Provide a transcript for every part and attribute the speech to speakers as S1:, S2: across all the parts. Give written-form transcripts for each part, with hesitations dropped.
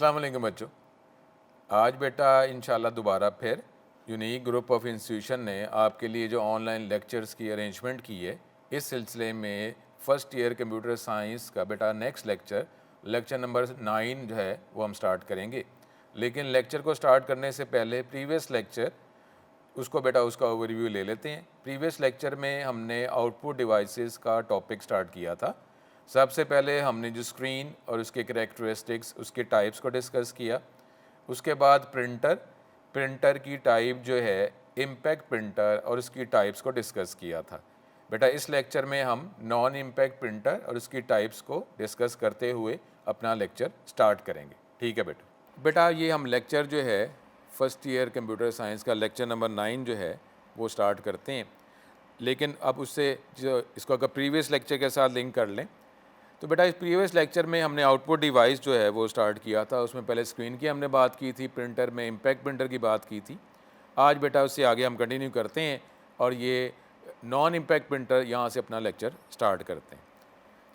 S1: अस्सलाम वालेकुम बच्चों। आज बेटा इंशाल्लाह दोबारा फिर यूनिक ग्रुप ऑफ इंस्टीट्यूशन ने आपके लिए जो ऑनलाइन लेक्चर्स की अरेंजमेंट की है, इस सिलसिले में फ़र्स्ट ईयर कंप्यूटर साइंस का बेटा नेक्स्ट लेक्चर नंबर 9 जो है वो हम स्टार्ट करेंगे। लेकिन लेक्चर को स्टार्ट करने से पहले प्रीवियस लेक्चर उसको बेटा उसका ओवरव्यू ले लेते हैं। प्रीवियस लेक्चर में हमने आउटपुट डिवाइसेस का टॉपिक स्टार्ट किया था। सबसे पहले हमने जो स्क्रीन और उसके करैक्टरिस्टिक्स, उसके टाइप्स को डिस्कस किया। उसके बाद प्रिंटर की टाइप जो है इम्पैक्ट प्रिंटर और उसकी टाइप्स को डिस्कस किया था। बेटा इस लेक्चर में हम नॉन इम्पैक्ट प्रिंटर और उसकी टाइप्स को डिस्कस करते हुए अपना लेक्चर स्टार्ट करेंगे। ठीक है बेटा ये हम लेक्चर जो है फर्स्ट ईयर कंप्यूटर साइंस का लेक्चर नंबर 9 जो है वो स्टार्ट करते हैं। लेकिन अब उससे जो इसको अगर प्रीवियस लेक्चर के साथ लिंक कर लें तो बेटा इस प्रीवियस लेक्चर में हमने आउटपुट डिवाइस जो है वो स्टार्ट किया था। उसमें पहले स्क्रीन की हमने बात की थी, प्रिंटर में इम्पैक्ट प्रिंटर की बात की थी। आज बेटा उससे आगे हम कंटिन्यू करते हैं और ये नॉन इम्पैक्ट प्रिंटर यहाँ से अपना लेक्चर स्टार्ट करते हैं।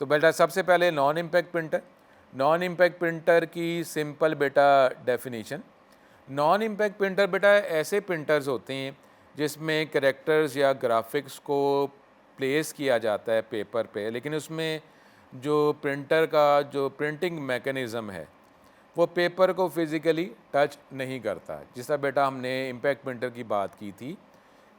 S1: तो बेटा सबसे पहले नॉन इम्पैक्ट प्रिंटर की सिंपल बेटा डेफिनेशन। नॉन इम्पैक्ट प्रिंटर बेटा ऐसे प्रिंटर्स होते हैं जिसमें करैक्टर्स या ग्राफिक्स को प्लेस किया जाता है पेपर पे, लेकिन उसमें जो प्रिंटर का जो प्रिंटिंग मैकेनिज़्म है वो पेपर को फिज़िकली टच नहीं करता। जिस तरह बेटा हमने इम्पैक्ट प्रिंटर की बात की थी,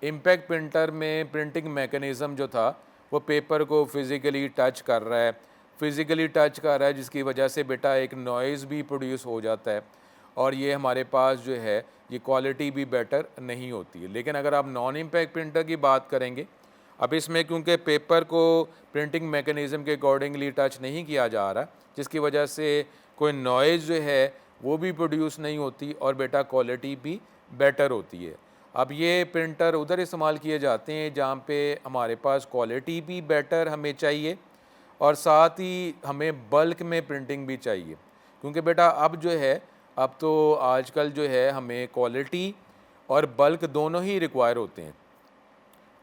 S1: इम्पैक्ट प्रिंटर में प्रिंटिंग मैकेनिज़्म जो था वो पेपर को फिज़िकली टच कर रहा है, जिसकी वजह से बेटा एक नॉइज़ भी प्रोड्यूस हो जाता है और ये हमारे पास जो है ये क्वालिटी भी बेटर नहीं होती है। लेकिन अगर आप नॉन इम्पैक्ट प्रिंटर की बात करेंगे, अब इसमें क्योंकि पेपर को प्रिंटिंग मैकेनिज़्म के अकॉर्डिंगली टच नहीं किया जा रहा, जिसकी वजह से कोई नॉइज़ जो है वो भी प्रोड्यूस नहीं होती और बेटा क्वालिटी भी बेटर होती है। अब ये प्रिंटर उधर इस्तेमाल किए जाते हैं जहाँ पे हमारे पास क्वालिटी भी बेटर हमें चाहिए और साथ ही हमें बल्क में प्रिंटिंग भी चाहिए, क्योंकि बेटा अब तो आजकल जो है हमें क्वालिटी और बल्क दोनों ही रिक्वायर होते हैं।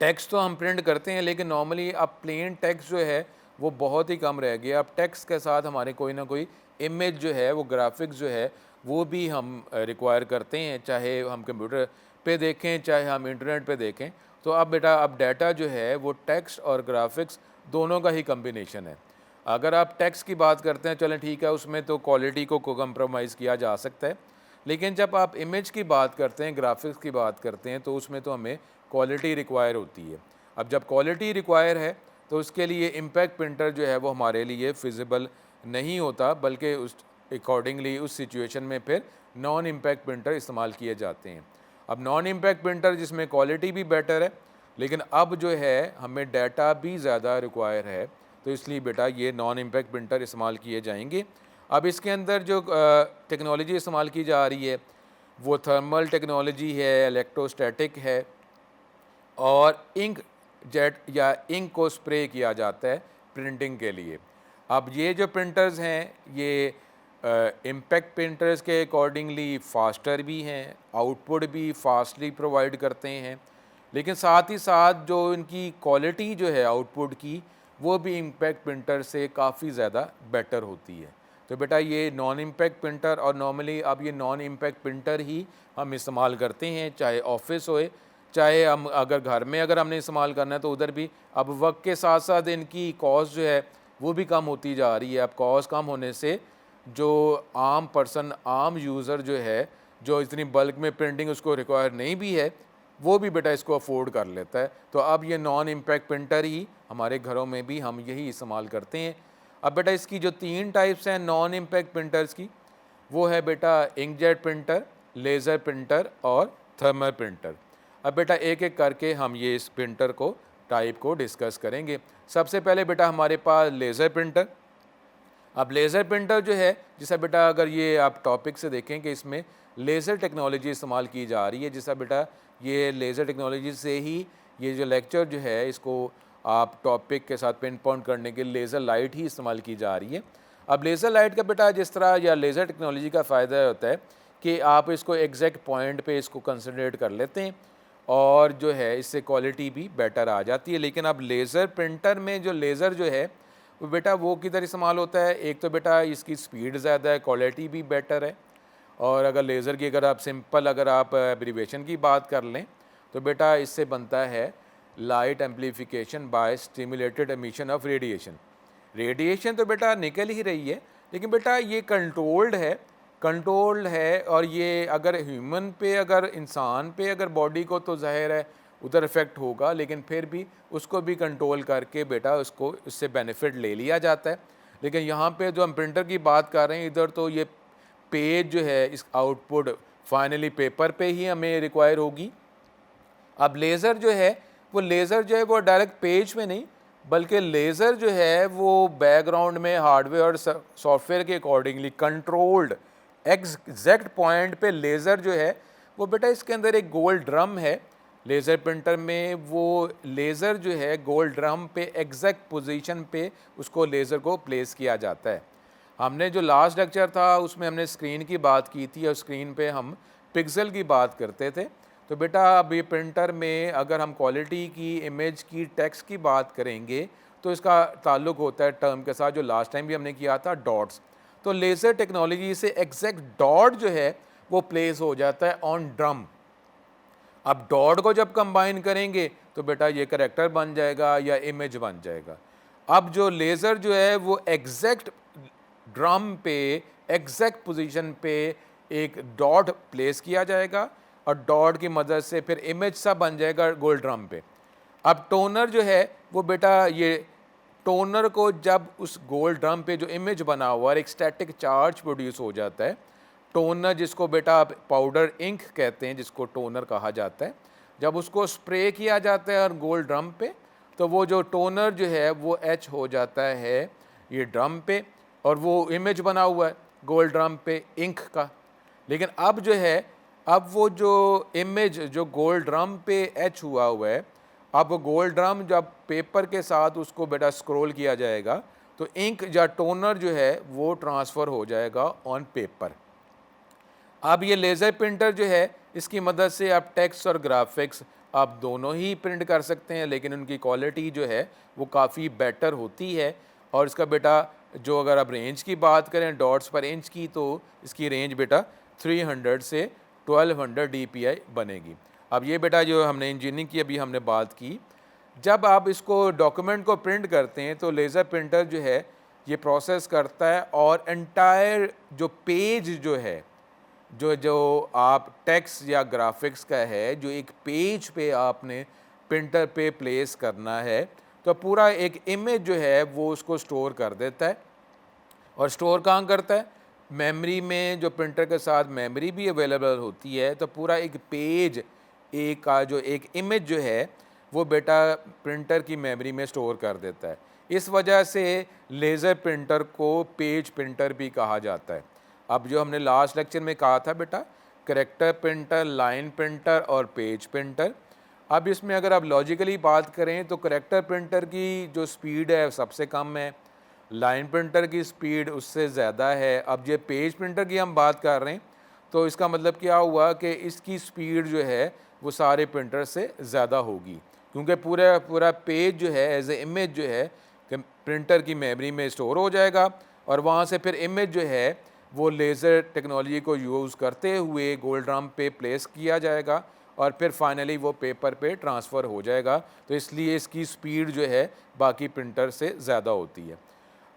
S1: टेक्स्ट तो हम प्रिंट करते हैं लेकिन नॉर्मली अब प्लेन टेक्स्ट जो है वो बहुत ही कम रह गया। अब टेक्स्ट के साथ हमारे कोई ना कोई इमेज जो है, वो ग्राफिक्स जो है वो भी हम रिक्वायर करते हैं, चाहे हम कंप्यूटर पे देखें चाहे हम इंटरनेट पे देखें। तो अब बेटा अब डाटा जो है वो टेक्स्ट और ग्राफिक्स दोनों का ही कम्बिनेशन है। अगर आप टेक्स्ट की बात करते हैं, चलें ठीक है, उसमें तो क्वालिटी को कंप्रोमाइज़ किया जा सकता है, लेकिन जब आप इमेज की बात करते हैं, ग्राफिक्स की बात करते हैं, तो उसमें तो हमें क्वालिटी रिक्वायर होती है। अब जब क्वालिटी रिक्वायर है तो उसके लिए इम्पैक्ट प्रिंटर जो है वो हमारे लिए फिजिबल नहीं होता, बल्कि उस अकॉर्डिंगली उस सिचुएशन में फिर नॉन इम्पैक्ट प्रिंटर इस्तेमाल किए जाते हैं। अब नॉन इम्पैक्ट प्रिंटर जिसमें क्वालिटी भी बेटर है लेकिन अब जो है हमें डाटा भी ज़्यादा रिक्वायर है, तो इसलिए बेटा ये नॉन इम्पैक्ट प्रिंटर इस्तेमाल किए जाएंगे। अब इसके अंदर जो टेक्नोलॉजी इस्तेमाल की जा रही है वो थर्मल टेक्नोलॉजी है, इलेक्ट्रोस्टैटिक है और इंक जेट या इंक को स्प्रे किया जाता है प्रिंटिंग के लिए। अब ये जो प्रिंटर्स हैं ये इम्पैक्ट प्रिंटर्स के अकॉर्डिंगली फास्टर भी हैं, आउटपुट भी फास्टली प्रोवाइड करते हैं, लेकिन साथ ही साथ जो इनकी क्वालिटी जो है आउटपुट की वो भी इम्पैक्ट प्रिंटर से काफ़ी ज़्यादा बेटर होती है। तो बेटा ये नॉन इम्पैक्ट प्रिंटर, और नॉर्मली अब ये नॉन इम्पैक्ट प्रिंटर ही हम इस्तेमाल करते हैं, चाहे ऑफिस होए चाहे हम अगर घर में अगर हमने इस्तेमाल करना है तो उधर भी। अब वक्त के साथ साथ इनकी कॉस्ट जो है वो भी कम होती जा रही है। अब कॉस्ट कम होने से जो आम यूज़र जो है, जो इतनी बल्क में प्रिंटिंग उसको रिक्वायर नहीं भी है, वो भी बेटा इसको अफोर्ड कर लेता है। तो अब ये नॉन इम्पैक्ट प्रिंटर ही हमारे घरों में भी हम यही इस्तेमाल करते हैं। अब बेटा इसकी जो 3 टाइप्स हैं नॉन इम्पैक्ट प्रिंटर्स की, वो है बेटा इंकजेट प्रिंटर, लेज़र प्रिंटर और थर्मल प्रिंटर। अब बेटा एक एक करके हम ये इस प्रिंटर को टाइप को डिस्कस करेंगे। सबसे पहले बेटा हमारे पास लेज़र प्रिंटर। अब लेज़र प्रिंटर जो है, जैसा बेटा अगर ये आप टॉपिक से देखें कि इसमें लेज़र टेक्नोलॉजी इस्तेमाल की जा रही है, जैसा बेटा ये लेज़र टेक्नोलॉजी से ही ये जो लेक्चर जो है इसको आप टॉपिक के साथ पिन पॉइंट करने के लेज़र लाइट ही इस्तेमाल की जा रही है। अब लेज़र लाइट का बेटा जिस तरह या लेज़र टेक्नोलॉजी का फ़ायदा होता है कि आप इसको एग्जैक्ट पॉइंट पे इसको कंसंट्रेट कर लेते हैं और जो है इससे क्वालिटी भी बेटर आ जाती है। लेकिन अब लेज़र प्रिंटर में जो लेज़र जो है वो बेटा वो किधर इस्तेमाल होता है, एक तो बेटा इसकी स्पीड ज़्यादा है, क्वालिटी भी बेटर है, और अगर लेज़र की अगर आप सिंपल अगर आप एब्रीवेशन की बात कर लें तो बेटा इससे बनता है light amplification by stimulated emission of radiation. Radiation तो बेटा निकल ही रही है, लेकिन बेटा ये कंट्रोल्ड है, और ये अगर ह्यूमन पे अगर इंसान पे अगर बॉडी को तो ज़ाहिर है उधर इफ़ेक्ट होगा, लेकिन फिर भी उसको भी कंट्रोल करके बेटा उसको इससे बेनिफिट ले लिया जाता है। लेकिन यहाँ पे जो हम प्रिंटर की बात कर रहे हैं, इधर तो ये पेज जो है इस आउटपुट फाइनली पेपर पे ही हमें रिक्वायर होगी। अब लेज़र जो है वो डायरेक्ट पेज में नहीं, बल्कि लेज़र जो है वो बैकग्राउंड में हार्डवेयर और सॉफ्टवेयर के अकॉर्डिंगली कंट्रोल्ड एग्जैक्ट पॉइंट पे लेज़र जो है वो बेटा इसके अंदर एक गोल ड्रम है लेज़र प्रिंटर में, वो लेज़र जो है गोल ड्रम पे एग्जैक्ट पोजीशन पे उसको लेज़र को प्लेस किया जाता है। हमने जो लास्ट लेक्चर था उसमें हमने स्क्रीन की बात की थी और स्क्रीन पे हम पिक्सल की बात करते थे। तो बेटा अब ये प्रिंटर में अगर हम क्वालिटी की, इमेज की, टेक्स्ट की बात करेंगे तो इसका ताल्लुक होता है टर्म के साथ जो लास्ट टाइम भी हमने किया था, डॉट्स। तो लेज़र टेक्नोलॉजी से एग्जैक्ट डॉट जो है वो प्लेस हो जाता है ऑन ड्रम। अब डॉट को जब कंबाइन करेंगे तो बेटा ये करेक्टर बन जाएगा या इमेज बन जाएगा। अब जो लेज़र जो है वो एग्जैक्ट ड्रम पे एग्जैक्ट पोजीशन पे एक डॉट प्लेस किया जाएगा और डॉट की मदद से फिर इमेज सा बन जाएगा गोल ड्रम पे। अब टोनर जो है वो बेटा ये टोनर को जब उस गोल ड्रम पे जो इमेज बना हुआ है एक स्टैटिक चार्ज प्रोड्यूस हो जाता है। टोनर जिसको बेटा आप पाउडर इंक कहते हैं, जिसको टोनर कहा जाता है, जब उसको स्प्रे किया जाता है और गोल ड्रम पे तो वो जो टोनर जो है वो एच हो जाता है ये ड्रम पे और वो इमेज बना हुआ है गोल ड्रम पे इंक का। लेकिन अब जो है अब वो जो इमेज जो गोल ड्रम पे एच हुआ है, अब गोल ड्रम जब पेपर के साथ उसको बेटा स्क्रॉल किया जाएगा तो इंक या टोनर जो है वो ट्रांसफ़र हो जाएगा ऑन पेपर। अब ये लेज़र प्रिंटर जो है इसकी मदद से आप टेक्स्ट और ग्राफिक्स आप दोनों ही प्रिंट कर सकते हैं, लेकिन उनकी क्वालिटी जो है वो काफ़ी बेटर होती है। और इसका बेटा जो अगर आप रेंज की बात करें डॉट्स पर इंच की, तो इसकी रेंज बेटा 300 से 1200 DPI बनेगी। अब ये बेटा जो हमने इंजीनियरिंग की अभी हमने बात की, जब आप इसको डॉक्यूमेंट को प्रिंट करते हैं तो लेज़र प्रिंटर जो है ये प्रोसेस करता है और एंटायर जो पेज जो है जो आप टेक्स्ट या ग्राफिक्स का है जो एक पेज पे आपने प्रिंटर पे प्लेस करना है, तो पूरा एक इमेज जो है वो उसको स्टोर कर देता है। और स्टोर कहाँ करता है? मेमोरी में। जो प्रिंटर के साथ मेमोरी भी अवेलेबल होती है, तो पूरा एक पेज एक का जो एक इमेज जो है वो बेटा प्रिंटर की मेमोरी में स्टोर कर देता है। इस वजह से लेज़र प्रिंटर को पेज प्रिंटर भी कहा जाता है। अब जो हमने लास्ट लेक्चर में कहा था बेटा करेक्टर प्रिंटर, लाइन प्रिंटर और पेज प्रिंटर। अब इसमें अगर आप लॉजिकली बात करें तो करेक्टर प्रिंटर की जो स्पीड है सबसे कम है, लाइन प्रिंटर की स्पीड उससे ज़्यादा है। अब ये पेज प्रिंटर की हम बात कर रहे हैं तो इसका मतलब क्या हुआ कि इसकी स्पीड जो है वो सारे प्रिंटर से ज़्यादा होगी, क्योंकि पूरा पेज जो है एज ए इमेज जो है प्रिंटर की मेमोरी में स्टोर हो जाएगा और वहाँ से फिर इमेज जो है वो लेज़र टेक्नोलॉजी को यूज़ करते हुए गोल ड्रम पे प्लेस किया जाएगा और फिर फाइनली वो पेपर पे ट्रांसफ़र हो जाएगा। तो इसलिए इसकी स्पीड जो है बाकी प्रिंटर से ज़्यादा होती है।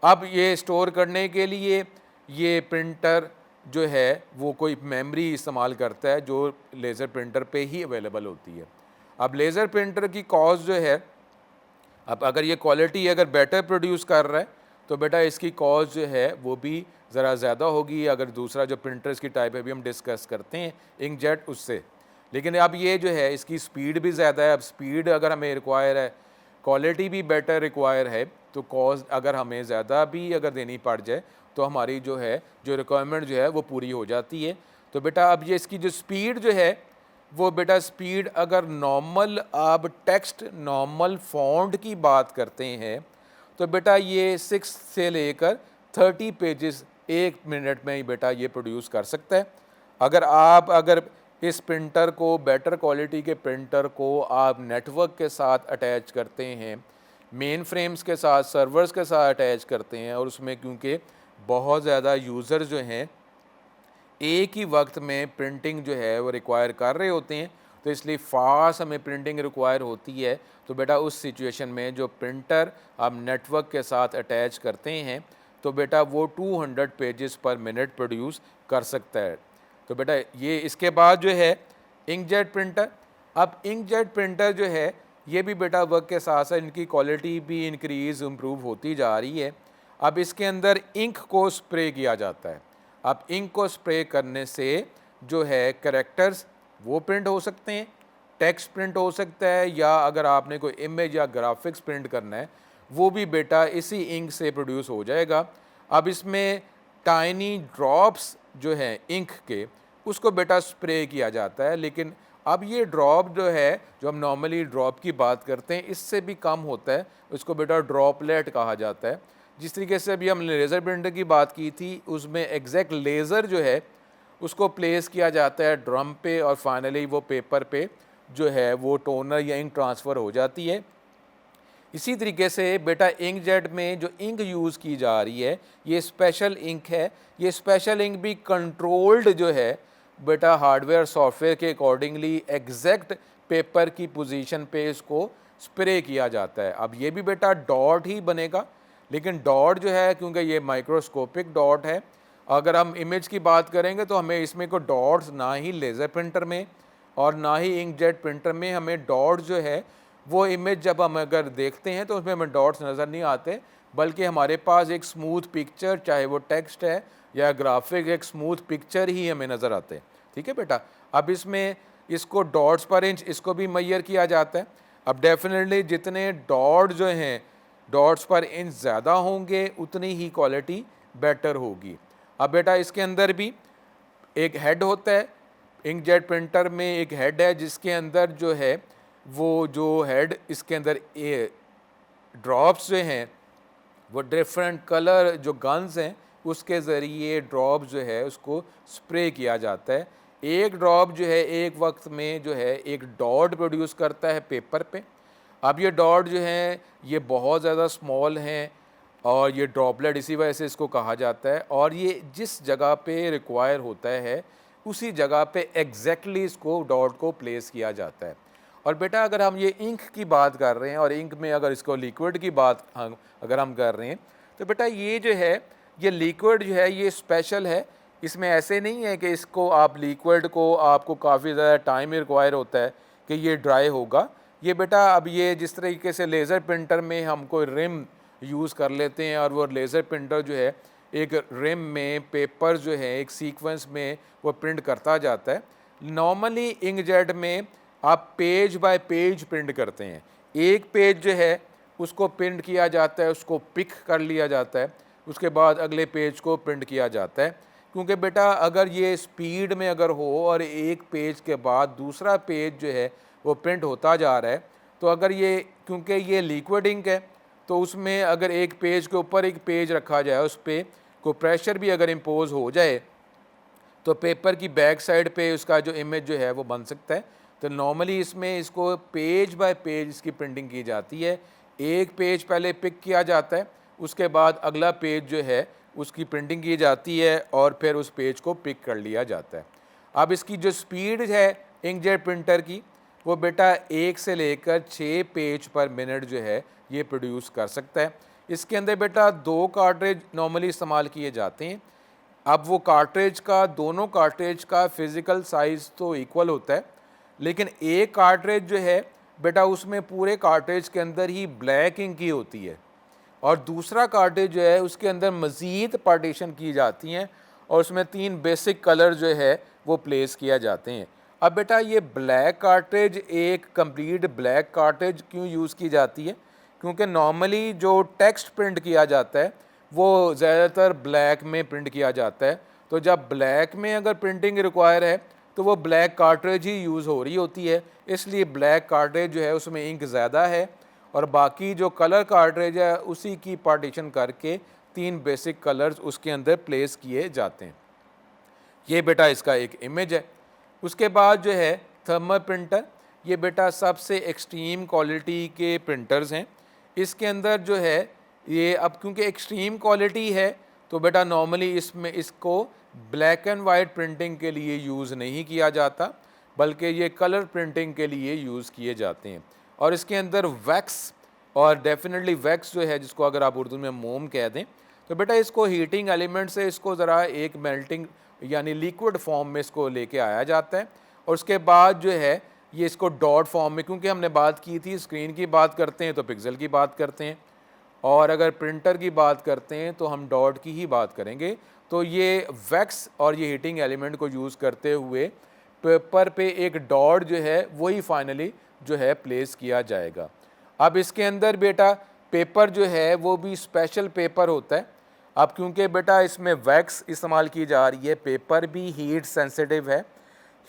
S1: अब ये स्टोर करने के लिए ये प्रिंटर जो है वो कोई मेमोरी इस्तेमाल करता है जो लेज़र प्रिंटर पे ही अवेलेबल होती है। अब लेज़र प्रिंटर की कॉस्ट जो है, अब अगर ये क्वालिटी अगर बेटर प्रोड्यूस कर रहा है तो बेटा इसकी कॉस्ट जो है वो भी ज़रा ज़्यादा होगी। अगर दूसरा जो प्रिंटर्स की टाइप है भी हम डिस्कस करते हैं इंकजेट उससे, लेकिन अब ये जो है इसकी स्पीड भी ज़्यादा है। अब स्पीड अगर हमें रिक्वायर है, क्वालिटी भी बेटर रिक्वायर है, तो कॉस्ट अगर हमें ज़्यादा भी अगर देनी पड़ जाए तो हमारी जो है जो रिक्वायरमेंट जो है वो पूरी हो जाती है। तो बेटा अब ये इसकी जो स्पीड जो है वो बेटा स्पीड अगर नॉर्मल आप टेक्स्ट नॉर्मल फ़ॉन्ट की बात करते हैं तो बेटा ये 6 से लेकर 30 पेजेस 1 मिनट में ही बेटा ये प्रोड्यूस कर सकता है। अगर इस प्रिंटर को बेटर क्वालिटी के प्रिंटर को आप नेटवर्क के साथ अटैच करते हैं मेन फ्रेम्स के साथ, सर्वर्स के साथ अटैच करते हैं, और उसमें क्योंकि बहुत ज़्यादा यूज़र जो हैं एक ही वक्त में प्रिंटिंग जो है वो रिक्वायर कर रहे होते हैं, तो इसलिए फास्ट हमें प्रिंटिंग रिक्वायर होती है। तो बेटा उस सिचुएशन में जो प्रिंटर आप नेटवर्क के साथ अटैच करते हैं तो बेटा वो 200 पेजेस पर मिनट प्रोड्यूस कर सकता है। तो बेटा ये इसके बाद जो है इंकजेट प्रिंटर। अब इंकजेट प्रिंटर जो है ये भी बेटा वक्त के साथ साथ इनकी क्वालिटी भी इंक्रीज़ इम्प्रूव होती जा रही है। अब इसके अंदर इंक को स्प्रे किया जाता है। अब इंक को स्प्रे करने से जो है कैरेक्टर्स वो प्रिंट हो सकते हैं, टेक्स्ट प्रिंट हो सकता है, या अगर आपने कोई इमेज या ग्राफिक्स प्रिंट करना है वो भी बेटा इसी इंक से प्रोड्यूस हो जाएगा। अब इसमें टाइनी ड्रॉप्स जो हैं इंक के उसको बेटा स्प्रे किया जाता है, लेकिन अब ये ड्रॉप जो है जो हम नॉर्मली ड्रॉप की बात करते हैं इससे भी कम होता है, उसको बेटा ड्रॉपलेट कहा जाता है। जिस तरीके से अभी हमने लेज़र प्रिंटर की बात की थी उसमें एग्जैक्ट लेज़र जो है उसको प्लेस किया जाता है ड्रम पे, और फाइनली वो पेपर पे जो है वो टोनर या इंक ट्रांसफ़र हो जाती है। इसी तरीके से बेटा इंकजेट में जो इंक यूज़ की जा रही है ये स्पेशल इंक है। ये स्पेशल इंक भी कंट्रोल्ड जो है बेटा हार्डवेयर सॉफ्टवेयर के अकॉर्डिंगली एग्जैक्ट पेपर की पोजीशन पे इसको स्प्रे किया जाता है। अब ये भी बेटा डॉट ही बनेगा, लेकिन डॉट जो है क्योंकि ये माइक्रोस्कोपिक डॉट है, अगर हम इमेज की बात करेंगे तो हमें इसमें कोई डॉट्स ना ही लेज़र प्रिंटर में और ना ही इंकजेट प्रिंटर में हमें डॉट जो है वो इमेज जब हम अगर देखते हैं तो उसमें हमें डॉट्स नज़र नहीं आते, बल्कि हमारे पास एक स्मूथ पिक्चर, चाहे वो टेक्स्ट है या ग्राफिक, एक स्मूथ पिक्चर ही हमें नज़र आते हैं। ठीक है बेटा। अब इसमें इसको डॉट्स पर इंच इसको भी मैयर किया जाता है। अब डेफिनेटली जितने डॉट जो हैं डॉट्स पर इंच ज़्यादा होंगे उतनी ही क्वालिटी बेटर होगी। अब बेटा इसके अंदर भी एक हेड होता है, इंकजेट प्रिंटर में एक हेड है जिसके अंदर जो है वो जो हेड इसके अंदर ड्रॉप्स जो हैं वो डिफरेंट कलर जो गन्स हैं उसके ज़रिए ड्रॉप जो है उसको स्प्रे किया जाता है। एक ड्रॉप जो है एक वक्त में जो है एक डॉट प्रोड्यूस करता है पेपर पे। अब ये डॉट जो हैं ये बहुत ज़्यादा स्मॉल हैं और ये ड्रॉपलेट इसी वजह से इसको कहा जाता है, और ये जिस जगह पे रिक्वायर होता है उसी जगह पे एग्जैक्टली इसको डॉट को प्लेस किया जाता है। और बेटा अगर हम ये इंक की बात कर रहे हैं और इंक में अगर इसको लिक्विड की बात अगर हम कर रहे हैं तो बेटा ये जो है ये लिक्विड जो है ये स्पेशल है। इसमें ऐसे नहीं है कि इसको आप लिक्विड को आपको काफ़ी ज़्यादा टाइम रिक्वायर होता है कि ये ड्राई होगा। ये बेटा अब ये जिस तरीके से लेज़र प्रिंटर में हम कोई रिम यूज़ कर लेते हैं और वो लेज़र प्रिंटर जो है एक रिम में पेपर जो है एक सीक्वेंस में वो प्रिंट करता जाता है। नॉर्मली इंकजेट में आप पेज बाय पेज प्रिंट करते हैं। एक पेज जो है उसको प्रिंट किया जाता है, उसको पिक कर लिया जाता है, उसके बाद अगले पेज को प्रिंट किया जाता है। क्योंकि बेटा अगर ये स्पीड में अगर हो और एक पेज के बाद दूसरा पेज जो है वो प्रिंट होता जा रहा है, तो अगर ये क्योंकि ये लिक्विड इंक है तो उसमें अगर एक पेज के ऊपर एक पेज रखा जाए उस पर कोई प्रेशर भी अगर इम्पोज हो जाए तो पेपर की बैक साइड पे उसका जो इमेज जो है वो बन सकता है। तो नॉर्मली इसमें इसको पेज बाय पेज इसकी प्रिंटिंग की जाती है। एक पेज पहले पिक किया जाता है, उसके बाद अगला पेज जो है उसकी प्रिंटिंग की जाती है और फिर उस पेज को पिक कर लिया जाता है। अब इसकी जो स्पीड है इंकजेट प्रिंटर की वो बेटा 1 से लेकर 6 पेज पर मिनट जो है ये प्रोड्यूस कर सकता है। इसके अंदर बेटा 2 कार्ट्रिज नॉर्मली इस्तेमाल किए जाते हैं। अब वो कार्ट्रिज का दोनों कार्ट्रिज का फ़िज़िकल साइज़ तो इक्वल होता है, लेकिन एक कार्ट्रिज जो है बेटा उसमें पूरे कार्ट्रिज के अंदर ही ब्लैक इंक की होती है और दूसरा कार्ट्रिज जो है उसके अंदर मज़ीद पार्टीशन की जाती हैं और उसमें 3 बेसिक कलर जो है वो प्लेस किया जाते हैं। अब बेटा ये ब्लैक कार्ट्रिज एक कंप्लीट ब्लैक कार्ट्रिज क्यों यूज़ की जाती है? क्योंकि नॉर्मली जो टेक्स्ट प्रिंट किया जाता है वो ज़्यादातर ब्लैक में प्रिंट किया जाता है। तो जब ब्लैक में अगर प्रिंटिंग रिक्वायर है तो वो ब्लैक कार्ट्रिज ही यूज़ हो रही होती है, इसलिए ब्लैक कार्ट्रिज जो है उसमें इंक ज़्यादा है और बाकी जो कलर कार्ट्रिज है उसी की पार्टीशन करके 3 बेसिक कलर्स उसके अंदर प्लेस किए जाते हैं। ये बेटा इसका एक इमेज है। उसके बाद जो है थर्मल प्रिंटर, ये बेटा सबसे एक्सट्रीम क्वालिटी के प्रिंटर्स हैं। इसके अंदर जो है ये अब क्योंकि एक्सट्रीम क्वालिटी है तो बेटा नॉर्मली इसमें इसको ब्लैक एंड वाइट प्रिंटिंग के लिए यूज़ नहीं किया जाता, बल्कि ये कलर प्रिंटिंग के लिए यूज़ किए जाते हैं। और इसके अंदर वैक्स और डेफिनेटली वैक्स जो है, जिसको अगर आप उर्दू में मोम कह दें, तो बेटा इसको हीटिंग एलिमेंट से इसको ज़रा एक मेल्टिंग यानी लिक्विड फॉर्म में इसको लेके आया जाता है और उसके बाद जो है ये इसको डॉट फॉर्म में, क्योंकि हमने बात की थी स्क्रीन की बात करते हैं तो पिक्सल की बात करते हैं और अगर प्रिंटर की बात करते हैं तो हम डॉट की ही बात करेंगे। तो ये वैक्स और ये हीटिंग एलिमेंट को यूज़ करते हुए पेपर पे एक डॉट जो है वही फाइनली जो है प्लेस किया जाएगा। अब इसके अंदर बेटा पेपर जो है वो भी स्पेशल पेपर होता है। अब क्योंकि बेटा इसमें वैक्स इस्तेमाल की जा रही है, पेपर भी हीट सेंसिटिव है,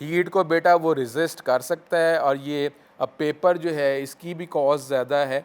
S1: हीट को बेटा वो रेजिस्ट कर सकता है और ये अब पेपर जो है इसकी भी कॉस्ट ज़्यादा है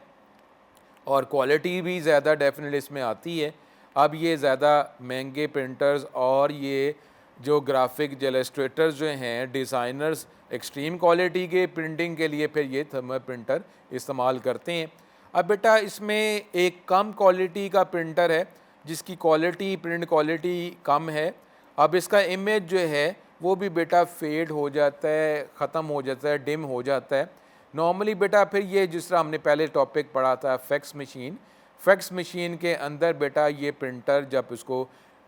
S1: और क्वालिटी भी ज़्यादा डेफिनेटली इसमें आती है। अब ये ज़्यादा महंगे प्रिंटर्स और ये जो ग्राफिक इलस्ट्रेटर्स जो हैं, डिज़ाइनर्स एक्सट्रीम क्वालिटी के प्रिंटिंग के लिए फिर ये थर्मल प्रिंटर इस्तेमाल करते हैं। अब बेटा इसमें एक कम क्वालिटी का प्रिंटर है जिसकी क्वालिटी प्रिंट क्वालिटी कम है। अब इसका इमेज जो है वो भी बेटा फेड हो जाता है, ख़त्म हो जाता है, डिम हो जाता है नॉर्मली बेटा। फिर ये जिस तरह हमने पहले टॉपिक पढ़ा था फैक्स मशीन के अंदर बेटा ये प्रिंटर जब इसको,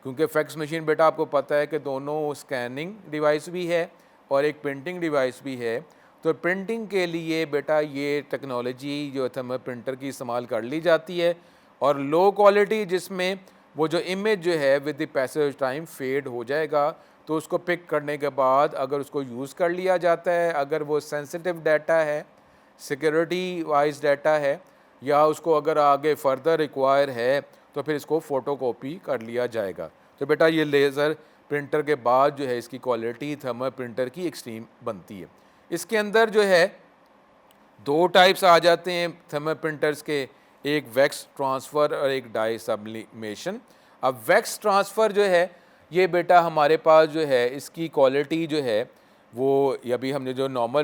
S1: क्योंकि फैक्स मशीन बेटा आपको पता है कि दोनों स्कैनिंग डिवाइस भी है और एक प्रिंटिंग डिवाइस भी है, तो प्रिंटिंग के लिए बेटा ये टेक्नोलॉजी जो थर्मल प्रिंटर की इस्तेमाल कर ली जाती है और लो क्वालिटी जिसमें वो जो इमेज जो है with the passage time fade हो जाएगा, तो उसको पिक करने के बाद अगर उसको यूज़ कर लिया जाता है, अगर वो सेंसिटिव डाटा है, सिक्योरिटी वाइज डाटा है या उसको अगर आगे फर्दर रिक्वायर है तो फिर इसको फ़ोटोकॉपी कर लिया जाएगा। तो बेटा ये लेज़र प्रिंटर के बाद जो है इसकी क्वालिटी थर्मल प्रिंटर की एक्सट्रीम बनती है। इसके अंदर जो है दो टाइप्स आ जाते हैं थर्मल प्रिंटर्स के, एक वैक्स ट्रांसफ़र और एक डाई सब्लिमेशन। अब वैक्स ट्रांसफ़र जो है ये बेटा हमारे पास जो है इसकी क्वालिटी जो है वो अभी हमने जो नॉर्मल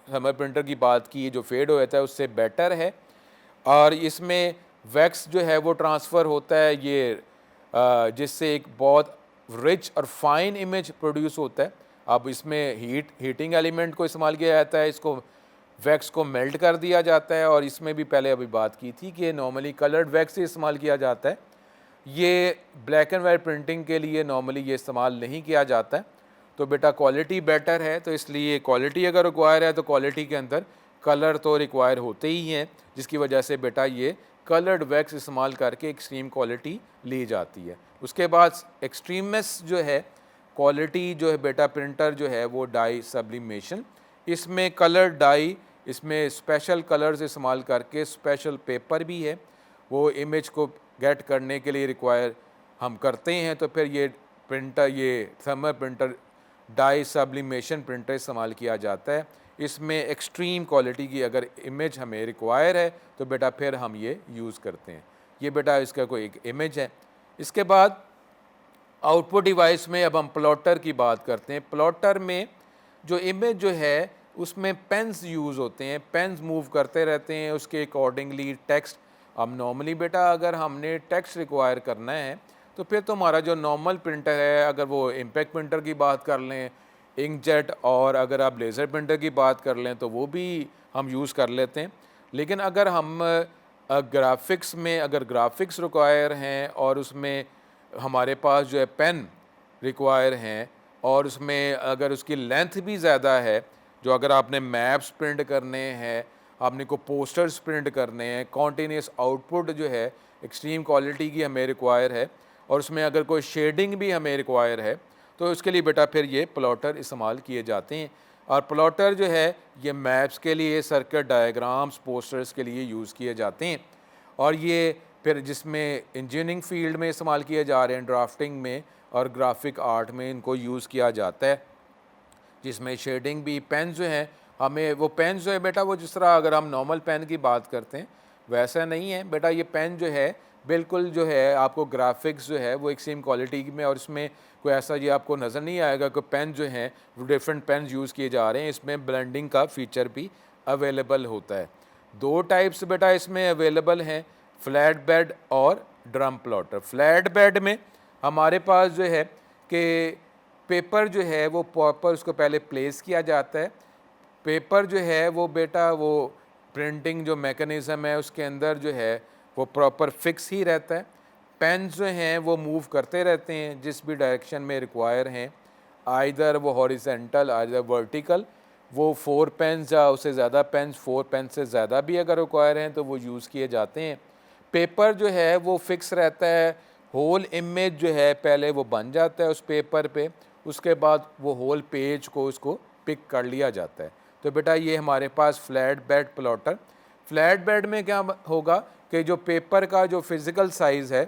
S1: थर्मल प्रिंटर की बात की जो फेड हो जाता है उससे बेटर है और इसमें वैक्स जो है वो ट्रांसफ़र होता है ये जिससे एक बहुत रिच और फाइन इमेज प्रोड्यूस होता है। अब इसमें हीटिंग एलिमेंट को इस्तेमाल किया जाता है, इसको वैक्स को मेल्ट कर दिया जाता है और इसमें भी पहले अभी बात की थी कि नॉर्मली कलर्ड वैक्स से इस्तेमाल किया जाता है। ये ब्लैक एंड वाइट प्रिंटिंग के लिए नॉर्मली ये इस्तेमाल नहीं किया जाता है, तो बेटा क्वालिटी बेटर है, तो इसलिए क्वालिटी अगर रिक्वायर है तो क्वालिटी के अंदर कलर तो रिक्वायर होते ही हैं, जिसकी वजह से बेटा ये कलर्ड वैक्स इस्तेमाल करके एक्सट्रीम क्वालिटी ली जाती है। उसके बाद एक्सट्रीमनेस जो है क्वालिटी जो है बेटा प्रिंटर जो है वो डाई सब्लिमेशन, इसमें कलर डाई, इसमें स्पेशल कलर्स इस्तेमाल करके स्पेशल पेपर भी है वो इमेज को गेट करने के लिए रिक्वायर हम करते हैं, तो फिर ये प्रिंटर ये thermal printer dye sublimation printer इस्तेमाल किया जाता है। इसमें एक्सट्रीम क्वालिटी की अगर इमेज हमें रिक्वायर है तो बेटा फिर हम ये यूज़ करते हैं। ये बेटा इसका कोई एक इमेज है। इसके बाद आउटपुट डिवाइस में अब हम प्लॉटर की बात करते हैं। प्लॉटर में जो इमेज जो है उसमें पेन्स यूज़ होते हैं, पेन्स मूव करते रहते हैं उसके अकॉर्डिंगली टेक्स्ट। अब नॉर्मली बेटा अगर हमने टेक्स्ट रिक्वायर करना है तो फिर तो हमारा जो नॉर्मल प्रिंटर है, अगर वो इम्पैक्ट प्रिंटर की बात कर लें, इंकजेट, और अगर आप लेज़र प्रिंटर की बात कर लें तो वो भी हम यूज़ कर लेते हैं। लेकिन अगर हम ग्राफिक्स में अगर ग्राफिक्स रिक्वायर हैं और उसमें हमारे पास जो है पेन रिक्वायर हैं और उसमें अगर उसकी लेंथ भी ज़्यादा है, जो अगर आपने मैप्स प्रिंट करने हैं, आपने को पोस्टर्स प्रिंट करने हैं, कॉन्टीन्यूस आउटपुट जो है एक्सट्रीम क्वालिटी की हमें रिक्वायर है और उसमें अगर कोई शेडिंग भी हमें रिक्वायर है तो उसके लिए बेटा फिर ये प्लॉटर इस्तेमाल किए जाते हैं। और प्लॉटर जो है ये मैप्स के लिए, सर्किट डायग्राम्स, पोस्टर्स के लिए यूज़ किए जाते हैं और ये फिर जिसमें इंजीनियरिंग फील्ड में इस्तेमाल किए जा रहे हैं, ड्राफ्टिंग में और ग्राफिक आर्ट में इनको यूज़ किया जाता है, जिसमें शेडिंग भी। पेन जो है हमें वो पेन जो है बेटा वो जिस तरह अगर हम नॉर्मल पेन की बात करते हैं वैसा नहीं है बेटा, ये पेन जो है बिल्कुल जो है आपको ग्राफिक्स जो है वो एक सेम क्वालिटी में, और इसमें कोई ऐसा ये आपको नज़र नहीं आएगा कि पेन जो हैं वो डिफरेंट पेन यूज़ किए जा रहे हैं, इसमें ब्लेंडिंग का फीचर भी अवेलेबल होता है। दो टाइप्स बेटा इसमें अवेलेबल हैं, फ्लैट बेड और ड्रम प्लॉटर। फ्लैट बेड में हमारे पास जो है कि पेपर जो है वो प्रॉपर उसको पहले प्लेस किया जाता है। पेपर जो है वो बेटा वो प्रिंटिंग जो मैकेनिज़्म है उसके अंदर जो है वो प्रॉपर फिक्स ही रहता है। पेन्स जो हैं वो मूव करते रहते हैं जिस भी डायरेक्शन में रिक्वायर हैं, आइदर वो हॉरिजेंटल आइदर वर्टिकल। वो 4 पेन्स या उससे ज़्यादा पेन्स, 4 पेन से ज़्यादा भी अगर रिक्वायर हैं तो वो यूज़ किए जाते हैं। पेपर जो है वो फिक्स रहता है, होल इमेज जो है पहले वो बन जाता है उस पेपर पे, उसके बाद वो होल पेज को उसको पिक कर लिया जाता है। तो बेटा ये हमारे पास flat bed plotter. Flat bed में क्या होगा कि जो पेपर का जो फिज़िकल साइज़ है,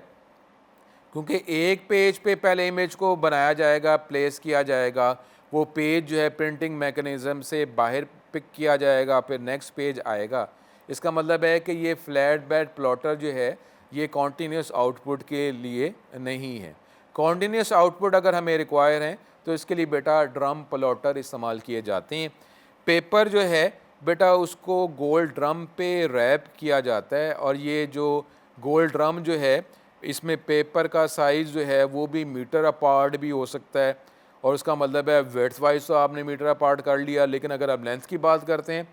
S1: क्योंकि एक पेज पे पहले इमेज को बनाया जाएगा, प्लेस किया जाएगा, वो पेज जो है प्रिंटिंग मैकेनिज़्म से बाहर पिक किया जाएगा, फिर नेक्स्ट पेज आएगा। इसका मतलब है कि ये फ्लैट बेड प्लॉटर जो है ये कॉन्टीन्यूस आउटपुट के लिए नहीं है। कॉन्टीन्यूस आउटपुट अगर हमें रिक्वायर है तो इसके लिए बेटा ड्रम प्लॉटर इस्तेमाल किए जाते हैं। पेपर जो है बेटा उसको गोल ड्रम पे रैप किया जाता है, और ये जो गोल ड्रम जो है इसमें पेपर का साइज़ जो है वो भी मीटर अपार्ट भी हो सकता है, और उसका मतलब है विड्थ वाइज तो आपने मीटर अपार्ट कर लिया, लेकिन अगर आप लेंथ की बात करते हैं,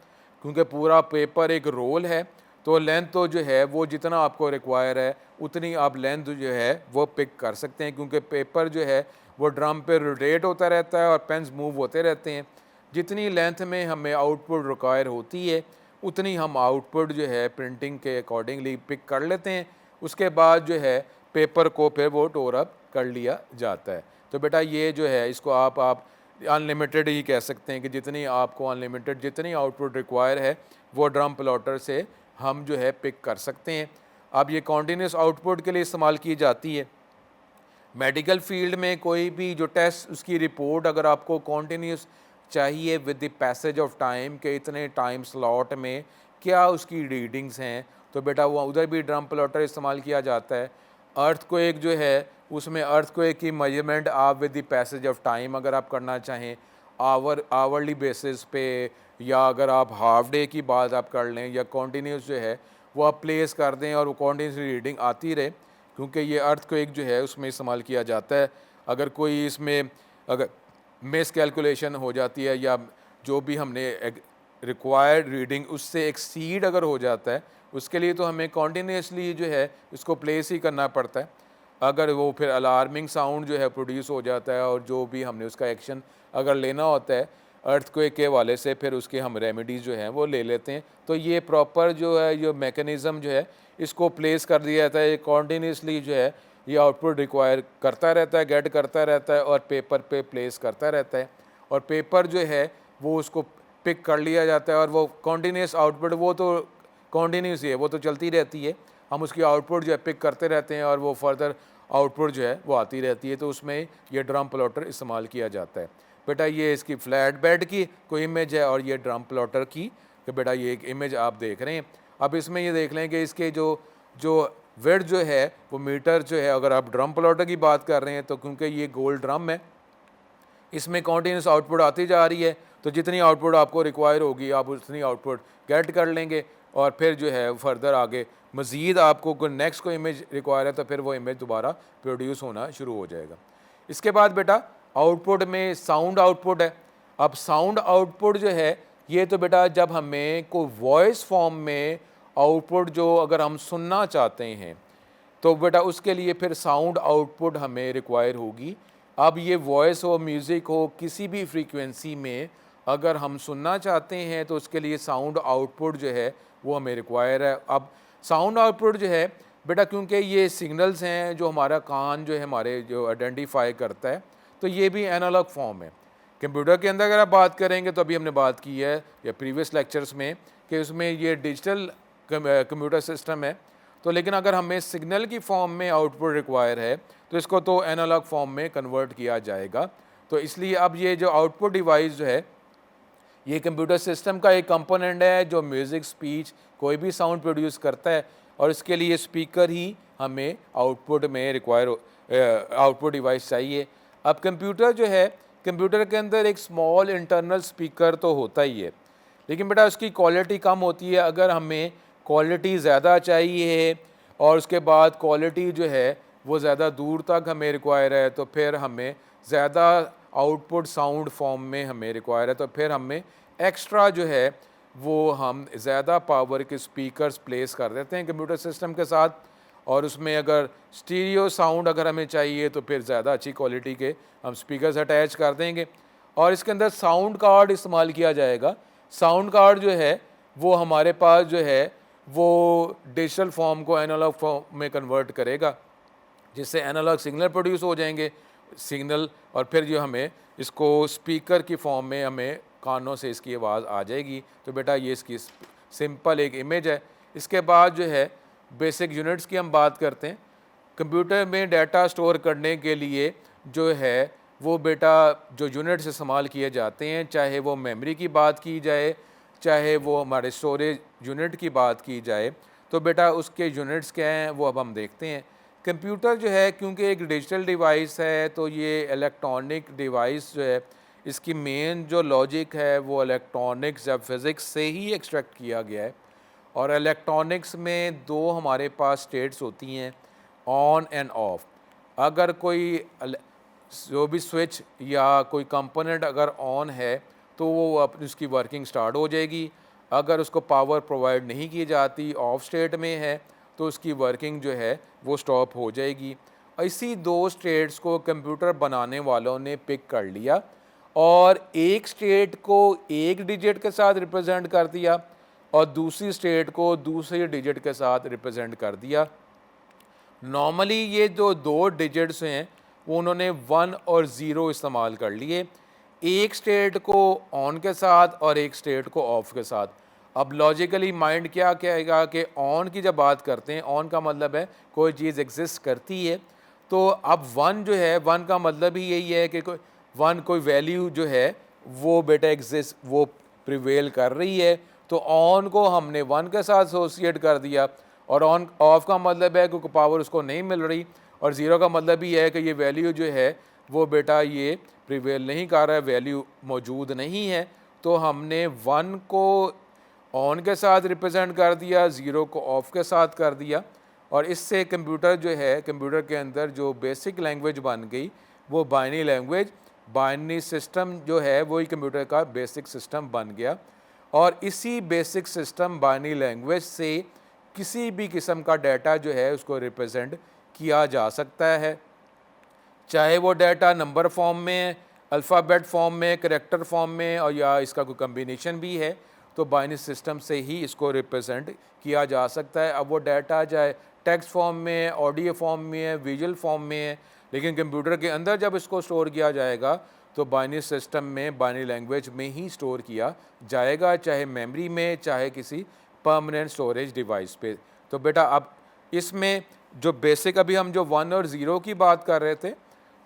S1: क्योंकि पूरा पेपर एक रोल है, तो लेंथ तो जो है वो जितना आपको रिक्वायर है उतनी आप लेंथ जो है वो पिक कर सकते हैं, क्योंकि पेपर जो है वो ड्रम पे रोटेट होता रहता है और पेन्स मूव होते रहते हैं। जितनी लेंथ में हमें आउटपुट रिक्वायर होती है उतनी हम आउटपुट जो है प्रिंटिंग के अकॉर्डिंगली पिक कर लेते हैं। उसके बाद जो है पेपर को फिर वो टोर अप कर लिया जाता है। तो बेटा ये जो है इसको आप अनलिमिटेड ही कह सकते हैं कि जितनी आपको अनलिमिटेड जितनी आउटपुट रिक्वायर है वो ड्रम प्लॉटर से हम जो है पिक कर सकते हैं। अब ये कॉन्टीन्यूस आउटपुट के लिए इस्तेमाल की जाती है। मेडिकल फील्ड में कोई भी जो टेस्ट उसकी रिपोर्ट अगर आपको कॉन्टीन्यूस चाहिए with the passage of time के इतने टाइम स्लॉट में क्या उसकी रीडिंग्स हैं, तो बेटा वो उधर भी ड्रम प्लॉटर इस्तेमाल किया जाता है। अर्थक्वेक जो है उसमें अर्थक्वेक की मेजरमेंट आप with the passage of time अगर आप करना चाहें आवरली बेसिस पे, या अगर आप हाफ डे की बात आप कर लें या कॉन्टीन्यूस जो है वो आप प्लेस कर दें और वो कॉन्टीन्यूस रीडिंग आती रहे, क्योंकि ये अर्थक्वेक जो है उसमें इस्तेमाल किया जाता है। अगर कोई इसमें अगर मिस कैलकुलेशन हो जाती है या जो भी हमने रिक्वायर्ड रीडिंग उससे एक्सीड अगर हो जाता है, उसके लिए तो हमें कॉन्टीन्यूसली जो है इसको प्लेस ही करना पड़ता है। अगर वो फिर अलार्मिंग साउंड जो है प्रोड्यूस हो जाता है और जो भी हमने उसका एक्शन अगर लेना होता है अर्थक्वेक के वाले से, फिर उसके हम रेमेडीज़ जो हैं वो ले लेते हैं। तो ये प्रॉपर जो है ये मैकेनिज़्म जो है इसको प्लेस कर दिया जाता है, कॉन्टीन्यूसली जो है ये आउटपुट रिक्वायर करता रहता है, गेट करता रहता है और पेपर पे प्लेस करता रहता है, और पेपर जो है वो उसको पिक कर लिया जाता है, और वो कॉन्टीन्यूस आउटपुट वो तो कॉन्टीन्यूस ही है, वो तो चलती रहती है। हम उसकी आउटपुट जो है पिक करते रहते हैं और वो फर्दर आउटपुट जो है वो आती रहती है। तो उसमें ये ड्रम प्लॉटर इस्तेमाल किया जाता है। बेटा ये इसकी फ्लैट बेड की कोई इमेज है और ये ड्रम प्लॉटर की, तो बेटा ये एक इमेज आप देख रहे हैं। अब इसमें ये देख लें कि इसके जो जो विड्थ जो है वो मीटर जो है, अगर आप ड्रम प्लॉटर की बात कर रहे हैं तो क्योंकि ये गोल ड्रम है इसमें कॉन्टीन्यूस आउटपुट आती जा रही है, तो जितनी आउटपुट आपको रिक्वायर होगी आप उतनी आउटपुट गेट कर लेंगे, और फिर जो है फर्दर आगे मज़ीद आपको कोई नेक्स्ट कोई इमेज रिक्वायर है तो फिर वो इमेज दोबारा प्रोड्यूस होना शुरू हो जाएगा। इसके बाद बेटा आउटपुट में साउंड आउटपुट है। अब साउंड आउटपुट जो है ये तो बेटा जब हमें कोई वॉइस फॉर्म में आउटपुट जो अगर हम सुनना चाहते हैं तो बेटा उसके लिए फिर साउंड आउटपुट हमें रिक्वायर होगी। अब ये वॉइस हो म्यूज़िक हो किसी भी फ्रीक्वेंसी में अगर हम सुनना चाहते हैं तो उसके लिए साउंड आउटपुट जो है वो हमें रिक्वायर है। अब साउंड आउटपुट जो है बेटा क्योंकि ये सिग्नल्स हैं जो हमारा कान जो है हमारे जो आइडेंटिफाई करता है, तो ये भी एनालॉग फॉर्म है। कंप्यूटर के अंदर अगर आप बात करेंगे तो अभी हमने बात की है या प्रीवियस लेक्चर्स में कि उसमें ये डिजिटल कंप्यूटर सिस्टम है, तो लेकिन अगर हमें सिग्नल की फॉर्म में आउटपुट रिक्वायर है तो इसको तो एनालॉग फॉर्म में कन्वर्ट किया जाएगा। तो इसलिए अब ये जो आउटपुट डिवाइस जो है ये कंप्यूटर सिस्टम का एक कंपोनेंट है जो म्यूज़िक स्पीच कोई भी साउंड प्रोड्यूस करता है, और इसके लिए स्पीकर ही हमें आउटपुट में रिक्वायर आउटपुट डिवाइस चाहिए। अब कंप्यूटर जो है कंप्यूटर के अंदर एक स्मॉल इंटरनल स्पीकर तो होता ही है, लेकिन बेटा उसकी क्वालिटी कम होती है। अगर हमें क्वालिटी ज़्यादा चाहिए और उसके बाद क्वालिटी जो है वो ज़्यादा दूर तक हमें रिक्वायर है, तो फिर हमें ज़्यादा आउटपुट साउंड फॉर्म में हमें रिक्वायर है, तो फिर हमें एक्स्ट्रा जो है वो हम ज़्यादा पावर के स्पीकर्स प्लेस कर देते हैं कंप्यूटर सिस्टम के साथ। और उसमें अगर स्टीरियो साउंड अगर हमें चाहिए तो फिर ज़्यादा अच्छी क्वालिटी के हम स्पीकर्स अटैच कर देंगे और इसके अंदर साउंड कार्ड इस्तेमाल किया जाएगा। साउंड कार्ड जो है वो हमारे पास जो है वो डिजिटल फॉर्म को एनालॉग फॉर्म में कन्वर्ट करेगा, जिससे एनालॉग सिग्नल प्रोड्यूस हो जाएंगे सिग्नल, और फिर जो हमें इसको स्पीकर की फॉर्म में हमें कानों से इसकी आवाज़ आ जाएगी। तो बेटा ये इसकी सिंपल एक इमेज है। इसके बाद जो है बेसिक यूनिट्स की हम बात करते हैं। कंप्यूटर में डाटा स्टोर करने के लिए जो है वो बेटा जो यूनिट्स इस्तेमाल किए जाते हैं, चाहे वो मेमोरी की बात की जाए, चाहे वो हमारे स्टोरेज यूनिट की बात की जाए, तो बेटा उसके यूनिट्स क्या हैं वो अब हम देखते हैं। कंप्यूटर जो है क्योंकि एक डिजिटल डिवाइस है, तो ये इलेक्ट्रॉनिक डिवाइस जो है इसकी मेन जो लॉजिक है वो इलेक्ट्रॉनिक्स या फिज़िक्स से ही एक्सट्रैक्ट किया गया है। और इलेक्ट्रॉनिक्स में दो हमारे पास स्टेट्स होती हैं, ऑन एंड ऑफ। अगर कोई जो भी स्विच या कोई कंपोनेंट अगर ऑन है तो वो अपनी उसकी वर्किंग स्टार्ट हो जाएगी। अगर उसको पावर प्रोवाइड नहीं की जाती, ऑफ स्टेट में है, तो उसकी वर्किंग जो है वो स्टॉप हो जाएगी। इसी दो स्टेट्स को कंप्यूटर बनाने वालों ने पिक कर लिया और एक स्टेट को एक डिजिट के साथ रिप्रेजेंट कर दिया और दूसरी स्टेट को दूसरे डिजिट के साथ रिप्रेजेंट कर दिया। नॉर्मली ये जो दो डिजिट्स हैं वो उन्होंने 1 और 0 इस्तेमाल कर लिए, एक स्टेट को ऑन के साथ और एक स्टेट को ऑफ के साथ। अब लॉजिकली माइंड क्या कहेगा कि ऑन की जब बात करते हैं, ऑन का मतलब है कोई चीज़ एग्जिस्ट करती है, तो अब 1 जो है 1 का मतलब ही यही है कि कोई वैल्यू जो है वो बेटा एग्जिस्ट, वो प्रिवेल कर रही है। तो ऑन को हमने 1 के साथ एसोसिएट कर दिया और ऑन ऑफ का मतलब है कि पावर उसको नहीं मिल रही, और 0 का मतलब ही है कि ये वैल्यू जो है वो बेटा ये प्रिवेल नहीं कर रहा है, वैल्यू मौजूद नहीं है। तो हमने 1 को ऑन के साथ रिप्रेजेंट कर दिया, 0 को ऑफ के साथ कर दिया, और इससे कंप्यूटर जो है, कंप्यूटर के अंदर जो बेसिक लैंग्वेज बन गई वो बाइनरी लैंग्वेज, बाइनरी सिस्टम जो है वही कंप्यूटर का बेसिक सिस्टम बन गया। और इसी बेसिक सिस्टम बाइनरी लैंग्वेज से किसी भी किस्म का डाटा जो है उसको रिप्रेजेंट किया जा सकता है, चाहे वो डाटा नंबर फॉर्म में, अल्फ़ाबेट फॉर्म में, करैक्टर फॉर्म में, और या इसका कोई कम्बिनेशन भी है, तो बाइनरी सिस्टम से ही इसको रिप्रेजेंट किया जा सकता है। अब वो डाटा चाहे टेक्स्ट फॉर्म में, ऑडियो फॉर्म में है, विजुअल फॉर्म में है, लेकिन कंप्यूटर के अंदर जब इसको स्टोर किया जाएगा तो बाइनरी सिस्टम में बाइनरी लैंग्वेज में ही स्टोर किया जाएगा, चाहे मेमोरी में, चाहे किसी परमानेंट स्टोरेज डिवाइस पे। तो बेटा अब इसमें जो बेसिक अभी हम जो 1 और 0 की बात कर रहे थे,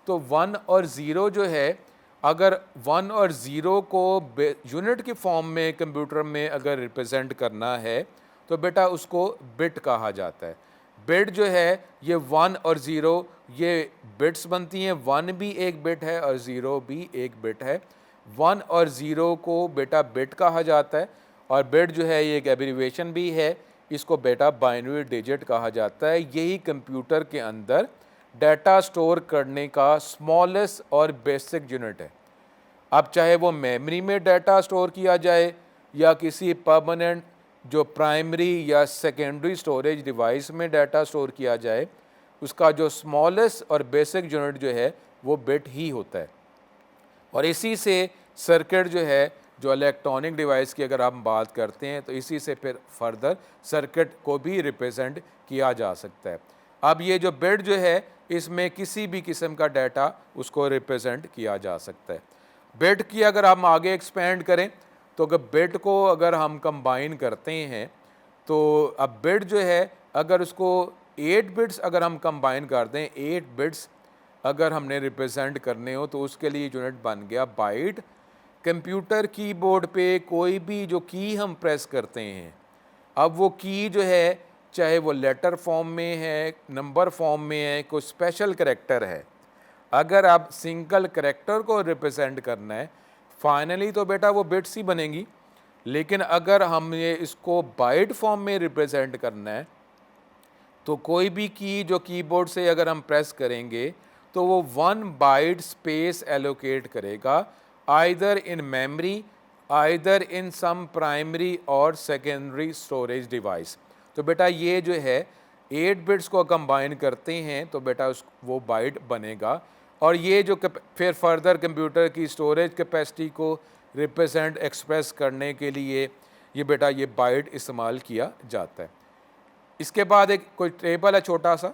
S1: तो 1 और 0 जो है, अगर 1 और 0 को यूनिट की फॉर्म में कंप्यूटर में अगर रिप्रेजेंट करना है तो बेटा उसको बिट कहा जाता है। बिट जो है ये 1 और 0 ये बिट्स बनती हैं, 1 भी एक बिट है और 0 भी एक बिट है। 1 और 0 को बेटा बिट कहा जाता है, और बिट जो है ये एक एब्रीविएशन भी है, इसको बेटा बाइनरी डिजिट कहा जाता है। यही कंप्यूटर के अंदर डाटा स्टोर करने का स्मॉलेस्ट और बेसिक यूनिट है। अब चाहे वो मेमोरी में डाटा स्टोर किया जाए या किसी परमानेंट जो प्राइमरी या सेकेंडरी स्टोरेज डिवाइस में डाटा स्टोर किया जाए, उसका जो स्मॉलेस्ट और बेसिक यूनिट जो है वो बिट ही होता है। और इसी से सर्किट जो है, जो इलेक्ट्रॉनिक डिवाइस की अगर हम बात करते हैं, तो इसी से फिर फर्दर सर्किट को भी रिप्रेजेंट किया जा सकता है। अब ये जो बिट जो है इसमें किसी भी किस्म का डाटा उसको रिप्रेजेंट किया जा सकता है। बिट की अगर हम आगे एक्सपेंड करें तो अगर बिट को अगर हम कंबाइन करते हैं, तो अब बिट जो है अगर उसको 8 बिट्स अगर हम कंबाइन कर दें, 8 बिट्स अगर हमने रिप्रेजेंट करने हो, तो उसके लिए यूनिट बन गया बाइट। कंप्यूटर कीबोर्ड पे कोई भी जो की हम प्रेस करते हैं, अब वो की जो है चाहे वो लेटर फॉर्म में है, नंबर फॉर्म में है, कोई स्पेशल करैक्टर है, अगर आप सिंगल करैक्टर को रिप्रेजेंट करना है फाइनली तो बेटा वो बिट्स ही बनेंगी। लेकिन अगर हम ये इसको बाइट फॉर्म में रिप्रेजेंट करना है तो कोई भी की जो कीबोर्ड से अगर हम प्रेस करेंगे तो वो 1 बाइट स्पेस एलोकेट करेगा, either in memory, either in some primary और सेकेंडरी स्टोरेज डिवाइस। तो बेटा ये जो है 8 बिट्स को कंबाइन करते हैं तो बेटा वो बाइट बनेगा। और ये जो फिर फर्दर कंप्यूटर की स्टोरेज कैपेसिटी को रिप्रेजेंट एक्सप्रेस करने के लिए ये बेटा ये बाइट इस्तेमाल किया जाता है। इसके बाद एक कोई टेबल है छोटा सा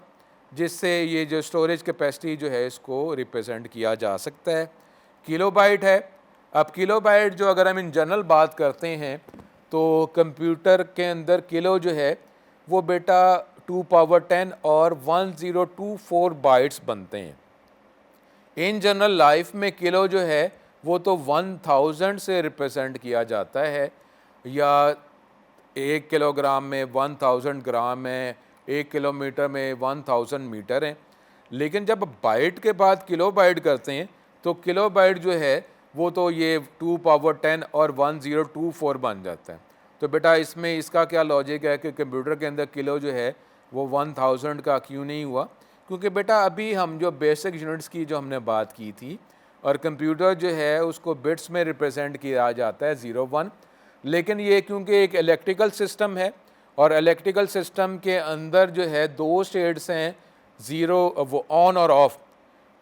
S1: जिससे ये जो स्टोरेज कैपेसिटी जो है इसको रिप्रेजेंट किया जा सकता है। किलोबाइट है। अब किलोबाइट जो अगर हम इन जनरल बात करते हैं तो कंप्यूटर के अंदर किलो जो है वो बेटा 2 पावर 10 और 1024 बाइट्स बनते हैं। इन जनरल लाइफ में किलो जो है वो तो 1000 से रिप्रेजेंट किया जाता है, या 1 किलोग्राम में 1000 ग्राम है, 1 किलोमीटर में 1000 मीटर है। लेकिन जब बाइट के बाद किलो बाइट करते हैं तो किलो बाइट जो है वो तो ये 2 पावर 10 और 1024 बन जाता है। तो बेटा इसमें इसका क्या लॉजिक है कि कंप्यूटर के अंदर किलो जो है वो 1000 का क्यों नहीं हुआ? क्योंकि बेटा अभी हम जो बेसिक यूनिट्स की जो हमने बात की थी और कंप्यूटर जो है उसको बिट्स में रिप्रेजेंट किया जाता है 0-1, लेकिन ये क्योंकि एक इलेक्ट्रिकल सिस्टम है और इलेक्ट्रिकल सिस्टम के अंदर जो है 2 स्टेट्स हैं, ज़ीरो वो ऑन और ऑफ।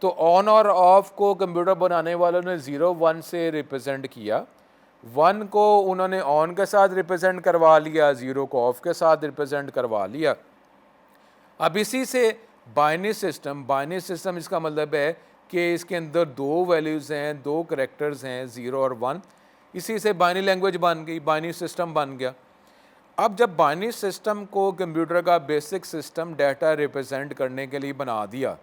S1: तो ऑन और ऑफ को कंप्यूटर बनाने वालों ने 0-1 से रिप्रेजेंट किया, 1 को उन्होंने ऑन के साथ रिप्रेजेंट करवा लिया, 0 को ऑफ के साथ रिप्रेजेंट करवा लिया। अब इसी से बाइनरी सिस्टम इसका मतलब है कि इसके अंदर 2 वैल्यूज़ हैं, 2 करैक्टर्स हैं 0 और 1। इसी से बाइनरी लैंग्वेज बन गई, बाइनरी सिस्टम बन गया। अब जब बाइनरी सिस्टम को कंप्यूटर का बेसिक सिस्टम डाटा रिप्रेजेंट करने के लिए बना दिया,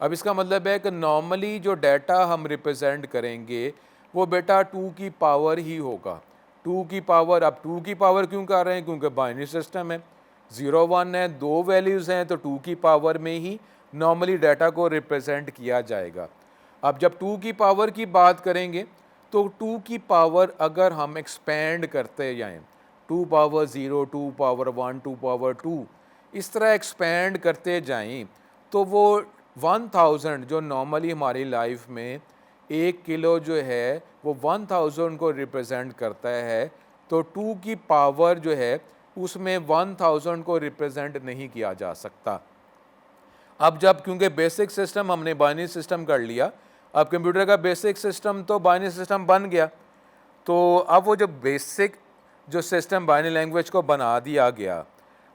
S1: अब इसका मतलब है कि नॉर्मली जो डाटा हम रिप्रेजेंट करेंगे वो बेटा 2 की पावर ही होगा। 2 की पावर, अब 2 की पावर क्यों कर रहे हैं? क्योंकि बाइनरी सिस्टम है, 0-1 है, 2 वैल्यूज़ हैं, तो 2 की पावर में ही नॉर्मली डाटा को रिप्रेजेंट किया जाएगा। अब जब 2 की पावर की बात करेंगे तो 2 की पावर अगर हम एक्सपेंड करते जाएँ, 2 पावर 0, 2 पावर 1, 2 पावर 2, इस तरह एक्सपेंड करते जाएं तो वो 1000 जो नॉर्मली हमारी लाइफ में 1 किलो जो है वो 1000 को रिप्रेजेंट करता है, तो 2 की पावर जो है उसमें 1000 को रिप्रेजेंट नहीं किया जा सकता। अब जब क्योंकि बेसिक सिस्टम हमने बाइनरी सिस्टम कर लिया, अब कंप्यूटर का बेसिक सिस्टम तो बाइनरी सिस्टम बन गया, तो अब वो जो बेसिक जो सिस्टम बाइनरी लैंग्वेज को बना दिया गया,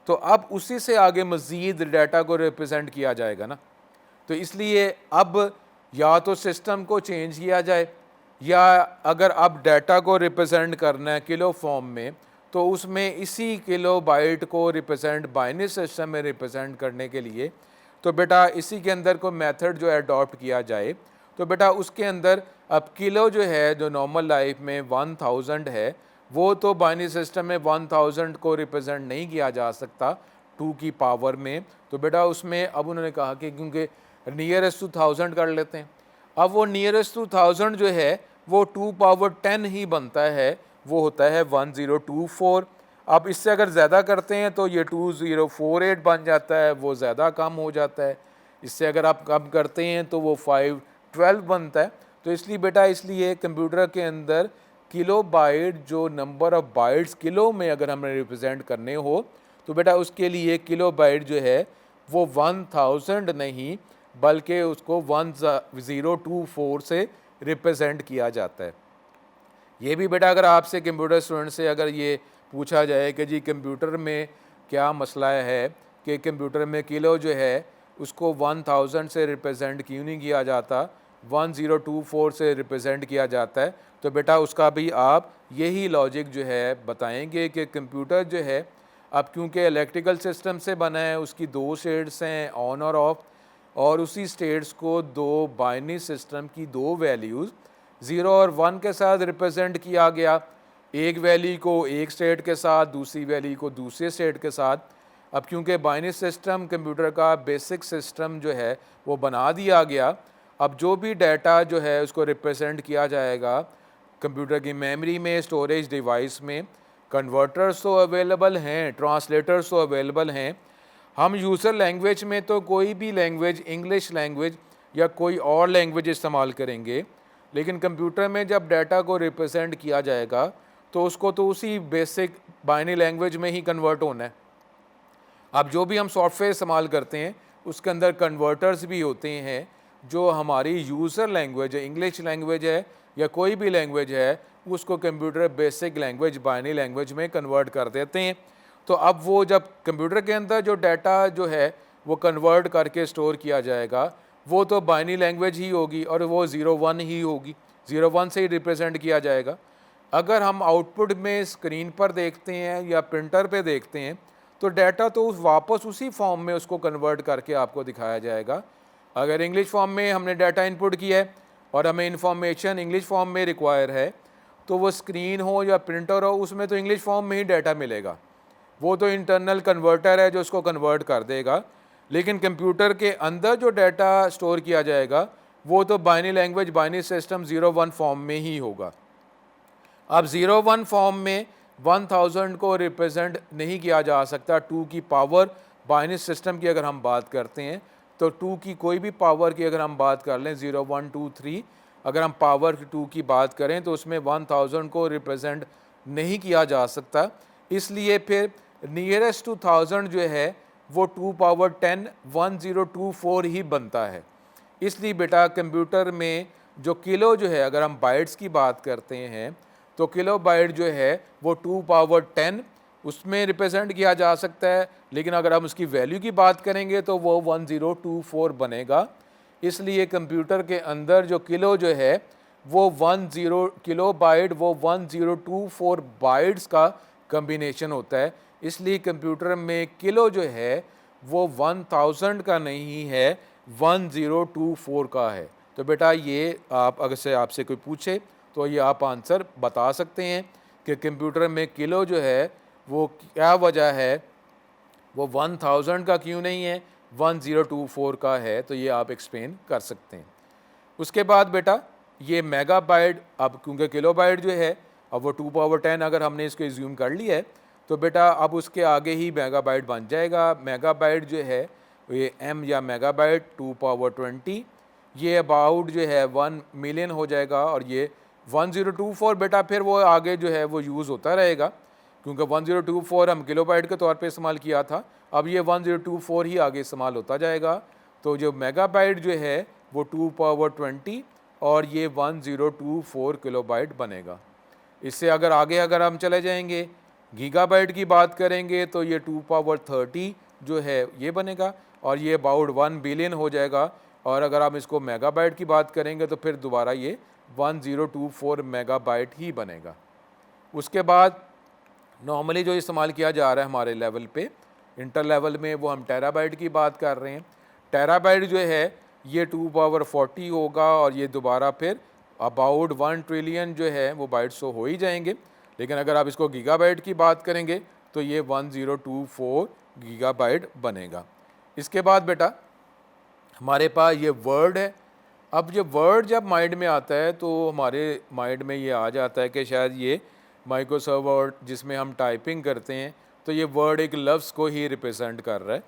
S1: तो अब उसी से आगे मज़ीद डाटा को रिप्रेजेंट किया जाएगा ना। तो इसलिए अब या तो सिस्टम को चेंज किया जाए, या अगर अब डाटा को रिप्रेजेंट करना है किलो फॉर्म में तो उसमें इसी किलो बाइट को रिप्रेजेंट बाइनरी सिस्टम में रिप्रेजेंट करने के लिए तो बेटा इसी के अंदर कोई मेथड जो अडॉप्ट किया जाए। तो बेटा उसके अंदर अब किलो जो है जो नॉर्मल लाइफ में 1000 है वो तो बाइनरी सिस्टम में 1000 को रिप्रेजेंट नहीं किया जा सकता 2 की पावर में। तो बेटा उसमें अब उन्होंने कहा कि क्योंकि नियरेस्ट टू 1000 कर लेते हैं। अब वो नियरेस्ट टू 1000 जो है वो 2 पावर 10 ही बनता है, वो होता है 1024। अब इससे अगर ज़्यादा करते हैं तो ये 2048 बन जाता है, वो ज़्यादा कम हो जाता है। इससे अगर आप कम करते हैं तो वो 512 बनता है। तो इसलिए बेटा इसलिए कंप्यूटर के अंदर किलो बाइट जो नंबर ऑफ़ बाइट्स किलो में अगर हमें रिप्रेजेंट करने हो तो बेटा उसके लिए किलो बाइट जो है वो 1000 नहीं बल्कि उसको 1024 से रिप्रेजेंट किया जाता है। ये भी बेटा अगर आपसे कंप्यूटर स्टूडेंट से अगर ये पूछा जाए कि जी कंप्यूटर में क्या मसला है कि कंप्यूटर में किलो जो है उसको 1000 से रिप्रेजेंट क्यों नहीं किया जाता, 1024 से रिप्रेजेंट किया जाता है, तो बेटा उसका भी आप यही लॉजिक जो है बताएंगे कि कंप्यूटर जो है अब क्योंकि इलेक्ट्रिकल सिस्टम से बना है उसकी 2 स्टेट्स हैं ऑन और ऑफ, और उसी स्टेट्स को 2 बाइनरी सिस्टम की 2 वैल्यूज़ 0 और 1 के साथ रिप्रेजेंट किया गया, एक वैल्यू को एक स्टेट के साथ, दूसरी वैल्यू को दूसरे स्टेट के साथ। अब क्योंकि बाइनरी सिस्टम कंप्यूटर का बेसिक सिस्टम जो है वो बना दिया गया, अब जो भी डाटा जो है उसको रिप्रेजेंट किया जाएगा कंप्यूटर की मेमोरी में, स्टोरेज डिवाइस में कन्वर्टर्स तो अवेलेबल हैं, ट्रांसलेटर्स तो अवेलेबल हैं। हम यूज़र लैंग्वेज में तो कोई भी लैंग्वेज, इंग्लिश लैंग्वेज या कोई और लैंग्वेज इस्तेमाल करेंगे, लेकिन कंप्यूटर में जब डाटा को रिप्रेजेंट किया जाएगा तो उसको तो उसी बेसिक बाइनरी लैंग्वेज में ही कन्वर्ट होना है। अब जो भी हम सॉफ्टवेयर इस्तेमाल करते हैं उसके अंदर कन्वर्टर्स भी होते हैं जो हमारी यूज़र लैंग्वेज है, इंग्लिश लैंग्वेज है या कोई भी लैंग्वेज है, उसको computer basic language, binary language में कन्वर्ट कर देते हैं। तो अब वो जब कंप्यूटर के अंदर जो डाटा जो है वो कन्वर्ट करके स्टोर किया जाएगा, वो तो बाइनरी लैंग्वेज ही होगी और वो 0-1 ही होगी, 0-1 से ही रिप्रेजेंट किया जाएगा। अगर हम आउटपुट में स्क्रीन पर देखते हैं या प्रिंटर पे देखते हैं तो डाटा तो वापस उसी फॉर्म में उसको कन्वर्ट करके आपको दिखाया जाएगा। अगर इंग्लिश फॉर्म में हमने डाटा इनपुट किया है और हमें इंफॉर्मेशन इंग्लिश फॉर्म में रिक्वायर है, तो वो स्क्रीन हो या प्रिंटर हो, उसमें तो इंग्लिश फॉर्म में ही डाटा मिलेगा। वो तो इंटरनल कन्वर्टर है जो उसको कन्वर्ट कर देगा। लेकिन कंप्यूटर के अंदर जो डाटा स्टोर किया जाएगा वो तो binary language, binary system 0-1 form में ही होगा। अब 0-1 फॉर्म में 1000 को रिप्रेजेंट नहीं किया जा सकता। 2 की पावर, बाइनरी सिस्टम की अगर हम बात करते हैं तो 2 की कोई भी पावर की अगर हम बात कर लें, 0 1 2 3, अगर हम पावर 2 की बात करें तो उसमें 1000 को रिप्रेजेंट नहीं किया जा सकता। इसलिए फिर नियरेस्ट टू 1000 जो है वो 2 पावर 10 1024 ही बनता है। इसलिए बेटा कंप्यूटर में जो किलो जो है, अगर हम बाइट्स की बात करते हैं तो किलो बाइट जो है वो 2 पावर 10 उसमें रिप्रेजेंट किया जा सकता है। लेकिन अगर हम उसकी वैल्यू की बात करेंगे तो वो 1024 बनेगा। इसलिए कंप्यूटर के अंदर जो किलो जो है वो 10 किलो बाइट, वो 1024 बाइट्स का कम्बिनेशन होता है। इसलिए कंप्यूटर में किलो जो है वो 1000 का नहीं है, 1024 का है। तो बेटा ये आप अगर से आपसे कोई पूछे तो ये आप आंसर बता सकते हैं कि कंप्यूटर में किलो जो है वो क्या वजह है, वो 1000 का क्यों नहीं है, 1024 का है। तो ये आप एक्सप्लेन कर सकते हैं। उसके बाद बेटा ये मेगाबाइट, अब क्योंकि किलोबाइट जो है अब वो 2 पावर 10 अगर हमने इसको एज्यूम कर लिया है तो बेटा अब उसके आगे ही मेगाबाइट बन जाएगा। मेगाबाइट जो है ये एम या मेगाबाइट 2 पावर 20, ये अबाउट जो है 1 मिलियन हो जाएगा। और ये 1024 बेटा फिर वो आगे जो है वो यूज़ होता रहेगा, क्योंकि 1024 हम किलोबाइट के तौर पे इस्तेमाल किया था, अब ये 1024 ही आगे इस्तेमाल होता जाएगा। तो जो मेगाबाइट जो है वो 2 पावर 20 और ये 1024 किलोबाइट बनेगा। इससे अगर आगे अगर हम चले जाएंगे, गीगाबाइट की बात करेंगे तो ये 2 पावर 30 जो है ये बनेगा और ये अबाउट 1 बिलियन हो जाएगा। और अगर हम इसको मेगाबाइट की बात करेंगे तो फिर दोबारा ये 1024 मेगाबाइट ही बनेगा। उसके बाद नॉर्मली जो इस्तेमाल किया जा रहा है हमारे लेवल पे, इंटर लेवल में, वो हम टेराबाइट की बात कर रहे हैं। टेराबाइट जो है ये 2 पावर 40 होगा और ये दोबारा फिर अबाउट 1 ट्रिलियन जो है वो बाइट्स तो हो ही जाएंगे। लेकिन अगर आप इसको गीगाबाइट की बात करेंगे तो ये 1024 गीगाबाइट बनेगा। इसके बाद बेटा हमारे पास ये वर्ड है। अब ये वर्ड जब माइंड में आता है तो हमारे माइंड में ये आ जाता है कि शायद ये माइक्रोसॉफ्ट वर्ड जिसमें हम टाइपिंग करते हैं तो ये वर्ड एक लफ्ज़ को ही रिप्रेजेंट कर रहा है।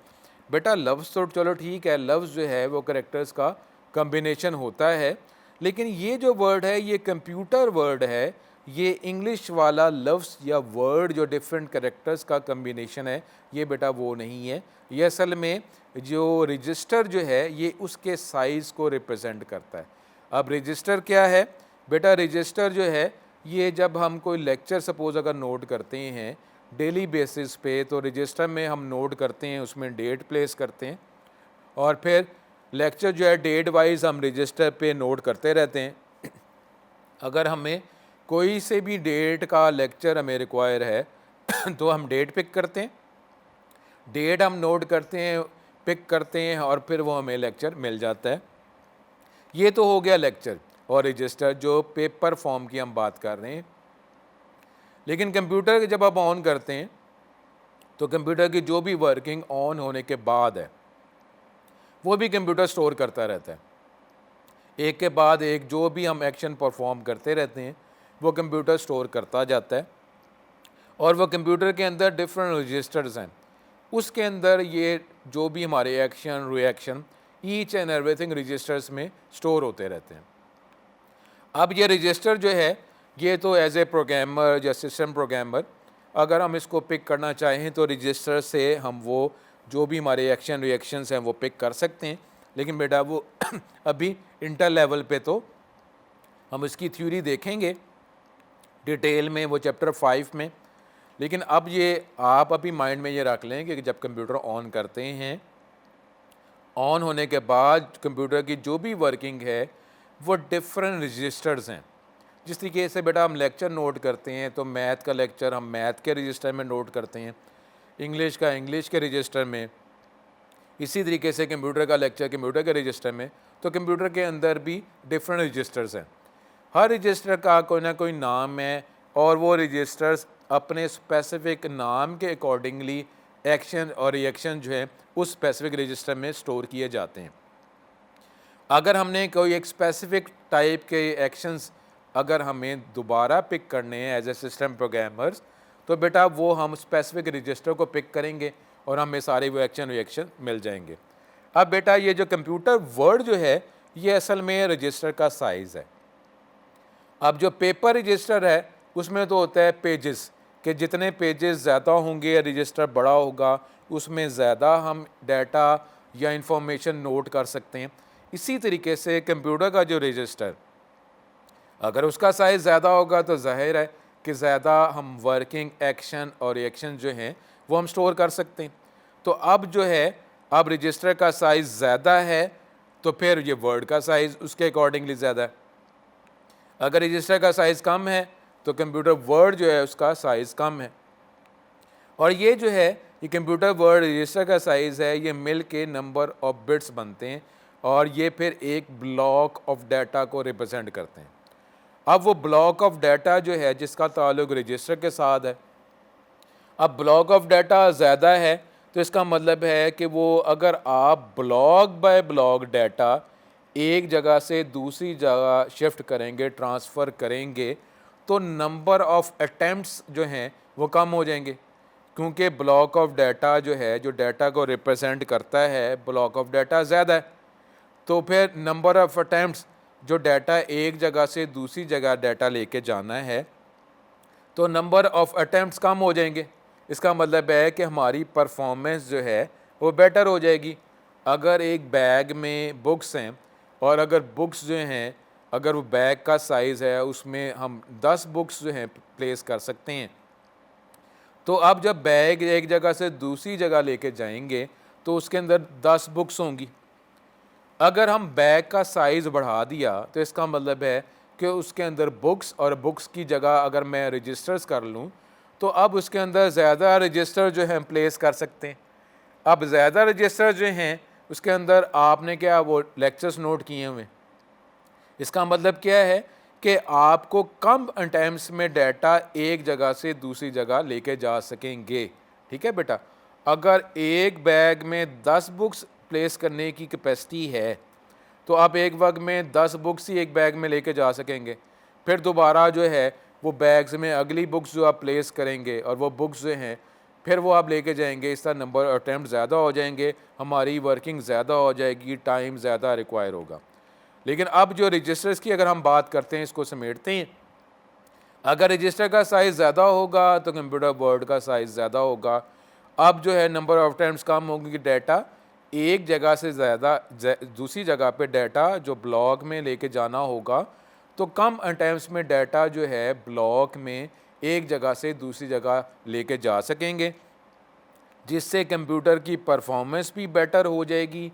S1: बेटा लफ्ज़ तो चलो ठीक है, लफ्ज़ जो है वो कैरेक्टर्स का कम्बिनेशन होता है, लेकिन ये जो वर्ड है ये कंप्यूटर वर्ड है। ये इंग्लिश वाला लफ्ज़ या वर्ड जो डिफरेंट कैरेक्टर्स का कम्बिनेशन है, ये बेटा वो नहीं है। ये असल में जो रजिस्टर जो है ये उसके साइज़ को रिप्रेजेंट करता है। अब रजिस्टर क्या है बेटा? रजिस्टर जो है ये जब हम कोई लेक्चर सपोज़ अगर नोट करते हैं डेली बेसिस पे, तो रजिस्टर में हम नोट करते हैं, उसमें डेट प्लेस करते हैं और फिर लेक्चर जो है डेट वाइज हम रजिस्टर पे नोट करते रहते हैं। अगर हमें कोई से भी डेट का लेक्चर हमें रिक्वायर है तो हम डेट पिक करते हैं, डेट हम नोट करते हैं, पिक करते हैं और फिर वो हमें लेक्चर मिल जाता है। ये तो हो गया लेक्चर और रजिस्टर जो पेपर फॉर्म की हम बात कर रहे हैं। लेकिन कंप्यूटर के जब आप ऑन करते हैं तो कंप्यूटर की जो भी वर्किंग ऑन होने के बाद है वो भी कंप्यूटर स्टोर करता रहता है। एक के बाद एक जो भी हम एक्शन परफॉर्म करते रहते हैं वो कंप्यूटर स्टोर करता जाता है। और वो कंप्यूटर के अंदर डिफरेंट रजिस्टर्स हैं, उसके अंदर ये जो भी हमारे action reaction each and everything registers में स्टोर होते रहते हैं। अब ये रजिस्टर जो है ये तो एज ए प्रोग्रामर या सिस्टम प्रोग्रामर अगर हम इसको पिक करना चाहें तो रजिस्टर से हम वो जो भी हमारे एक्शन रिएक्शंस हैं वो पिक कर सकते हैं। लेकिन बेटा वो अभी इंटर लेवल पे तो हम इसकी थ्योरी देखेंगे डिटेल में, वो चैप्टर 5 में। लेकिन अब ये आप अभी माइंड में ये रख लें कि जब कंप्यूटर ऑन करते हैं, ऑन होने के बाद कंप्यूटर की जो भी वर्किंग है वो डिफरेंट रजिस्टर्स हैं। जिस तरीके से बेटा हम लेक्चर नोट करते हैं तो मैथ का लेक्चर हम मैथ के रजिस्टर में नोट करते हैं, इंग्लिश का इंग्लिश के रजिस्टर में, इसी तरीके से कंप्यूटर का लेक्चर कंप्यूटर के रजिस्टर में। तो कंप्यूटर के अंदर भी डिफरेंट रजिस्टर्स हैं, हर रजिस्टर का कोई ना कोई नाम है और वो रजिस्टर्स अपने स्पेसिफिक नाम के अकॉर्डिंगली एक्शन और रिएक्शन जो है उस स्पेसिफिक रजिस्टर में स्टोर किए जाते हैं। अगर हमने कोई एक स्पेसिफिक टाइप के एक्शंस अगर हमें दोबारा पिक करने हैं एज ए सिस्टम प्रोग्रामर्स तो बेटा वो हम स्पेसिफिक रजिस्टर को पिक करेंगे और हमें सारे वो एक्शन रिएक्शन मिल जाएंगे। अब बेटा ये जो कंप्यूटर वर्ड जो है ये असल में रजिस्टर का साइज़ है। अब जो पेपर रजिस्टर है उसमें तो होता है पेजेस, कि जितने पेजेस ज़्यादा होंगे रजिस्टर बड़ा होगा उसमें ज़्यादा हम डाटा या इंफॉर्मेशन नोट कर सकते हैं। इसी तरीके से कंप्यूटर का जो रजिस्टर अगर उसका साइज़ ज़्यादा होगा तो जाहिर है कि ज़्यादा हम वर्किंग एक्शन और रिएक्शन जो हैं वो हम स्टोर कर सकते हैं। तो अब जो है अब रजिस्टर का साइज़ ज़्यादा है तो फिर ये वर्ड का साइज़ उसके अकॉर्डिंगली ज़्यादा है। अगर रजिस्टर का साइज़ कम है तो कंप्यूटर वर्ड जो है उसका साइज़ कम है। और ये जो है ये कंप्यूटर वर्ड रजिस्टर का साइज़ है ये मिल के नंबर ऑफ बिट्स बनते हैं और ये फिर एक ब्लॉक ऑफ डाटा को रिप्रेजेंट करते हैं। अब वो ब्लॉक ऑफ डाटा जो है जिसका ताल्लुक रजिस्टर के साथ है, अब ब्लॉक ऑफ डाटा ज़्यादा है तो इसका मतलब है कि वो अगर आप ब्लॉक बाय ब्लॉक डाटा एक जगह से दूसरी जगह शिफ्ट करेंगे, ट्रांसफ़र करेंगे, तो नंबर ऑफ़ अटैम्प्ट्स जो हैं वो कम हो जाएंगे, क्योंकि ब्लॉक ऑफ डाटा जो है जो डाटा को रिप्रेजेंट करता है ब्लॉक ऑफ डाटा ज़्यादा है। तो फिर नंबर ऑफ़ अटैम्प्ट्स जो डाटा एक जगह से दूसरी जगह डाटा लेके जाना है तो नंबर ऑफ़ अटैम्प्ट्स कम हो जाएंगे। इसका मतलब है कि हमारी परफॉर्मेंस जो है वो बेटर हो जाएगी। अगर एक बैग में बुक्स हैं और अगर बुक्स जो हैं अगर वो बैग का साइज़ है उसमें हम 10 बुक्स जो हैं प्लेस कर सकते हैं, तो अब जब बैग एक जगह से दूसरी जगह लेके जाएंगे तो उसके अंदर 10 बुक्स होंगी। अगर हम बैग का साइज़ बढ़ा दिया तो इसका मतलब है कि उसके अंदर बुक्स और बुक्स की जगह अगर मैं रजिस्टर्स कर लूँ तो अब उसके अंदर ज़्यादा रजिस्टर जो हैं प्लेस कर सकते हैं। अब ज़्यादा रजिस्टर जो हैं उसके अंदर आपने क्या वो लेक्चर्स नोट किए हुए। इसका मतलब क्या है कि आपको कम टाइम्स में डाटा एक जगह से दूसरी जगह लेके जा सकेंगे। ठीक है बेटा, अगर एक बैग में 10 बुक्स प्लेस करने की कैपेसिटी है तो आप एक वक्त में 10 बुक्स ही एक बैग में लेके जा सकेंगे। फिर दोबारा जो है वो बैग्स में अगली बुक्स जो आप प्लेस करेंगे और वो बुक्स जो हैं फिर वो आप लेके जाएंगे। इस तरह नंबर अटैम्प्ट ज़्यादा हो जाएंगे, हमारी वर्किंग ज़्यादा हो जाएगी, टाइम ज़्यादा रिक्वायर होगा। लेकिन अब जो रजिस्टर्स की अगर हम बात करते हैं, इसको समेटते हैं, अगर रजिस्टर का साइज़ ज़्यादा होगा तो कंप्यूटर वर्ड का साइज़ ज़्यादा होगा। अब जो है नंबर ऑफ़ टाइम्स कम होगी कि डाटा एक जगह से ज़्यादा दूसरी जगह पे डाटा जो ब्लॉक में लेके जाना होगा तो कम टाइम्स में डाटा जो है ब्लॉक में एक जगह से दूसरी जगह लेके जा सकेंगे, जिससे कंप्यूटर की परफॉर्मेंस भी बेटर हो जाएगी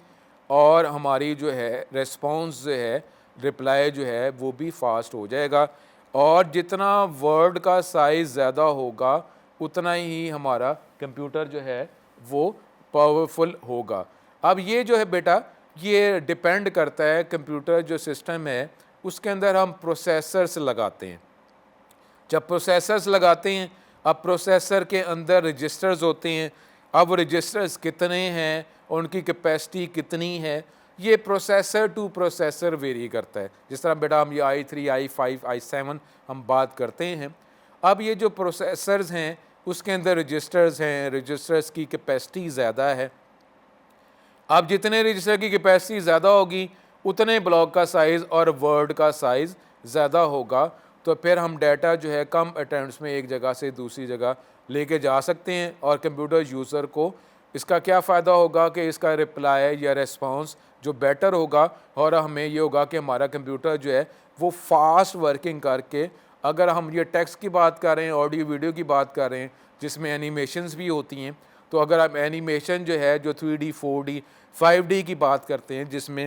S1: और हमारी जो है रिस्पॉन्स जो है रिप्लाई जो है वो भी फास्ट हो जाएगा। और जितना वर्ड का साइज़ ज़्यादा होगा उतना ही हमारा कंप्यूटर जो है वो पावरफुल होगा। अब ये जो है बेटा ये डिपेंड करता है कंप्यूटर जो सिस्टम है उसके अंदर हम प्रोसेसर्स लगाते हैं। जब प्रोसेसर्स लगाते हैं, अब प्रोसेसर के अंदर रजिस्टर्स होते हैं। अब रजिस्टर्स कितने हैं, उनकी कैपेसिटी कितनी है, ये प्रोसेसर टू प्रोसेसर वेरी करता है। जिस तरह बेटा हम ये i3, i5, i7 हम बात करते हैं। अब ये जो प्रोसेसर्स हैं उसके अंदर रजिस्टर्स हैं, रजिस्टर्स की कैपेसिटी ज़्यादा है। अब जितने रजिस्टर की कैपेसिटी ज़्यादा होगी उतने ब्लॉक का साइज़ और वर्ड का साइज़ ज़्यादा होगा, तो फिर हम डाटा जो है कम अटेम्प्ट्स में एक जगह से दूसरी जगह लेके जा सकते हैं। और कंप्यूटर यूज़र को इसका क्या फ़ायदा होगा कि इसका रिप्लाई या रिस्पांस जो बेटर होगा, और हमें ये होगा कि हमारा कंप्यूटर जो है वो फास्ट वर्किंग करके, अगर हम ये टेक्स्ट की बात कर रहे हैं, ऑडियो वीडियो की बात कर रहे हैं जिसमें एनिमेशंस भी होती हैं, तो अगर आप एनिमेशन जो है जो 3D 4D 5D की बात करते हैं जिसमें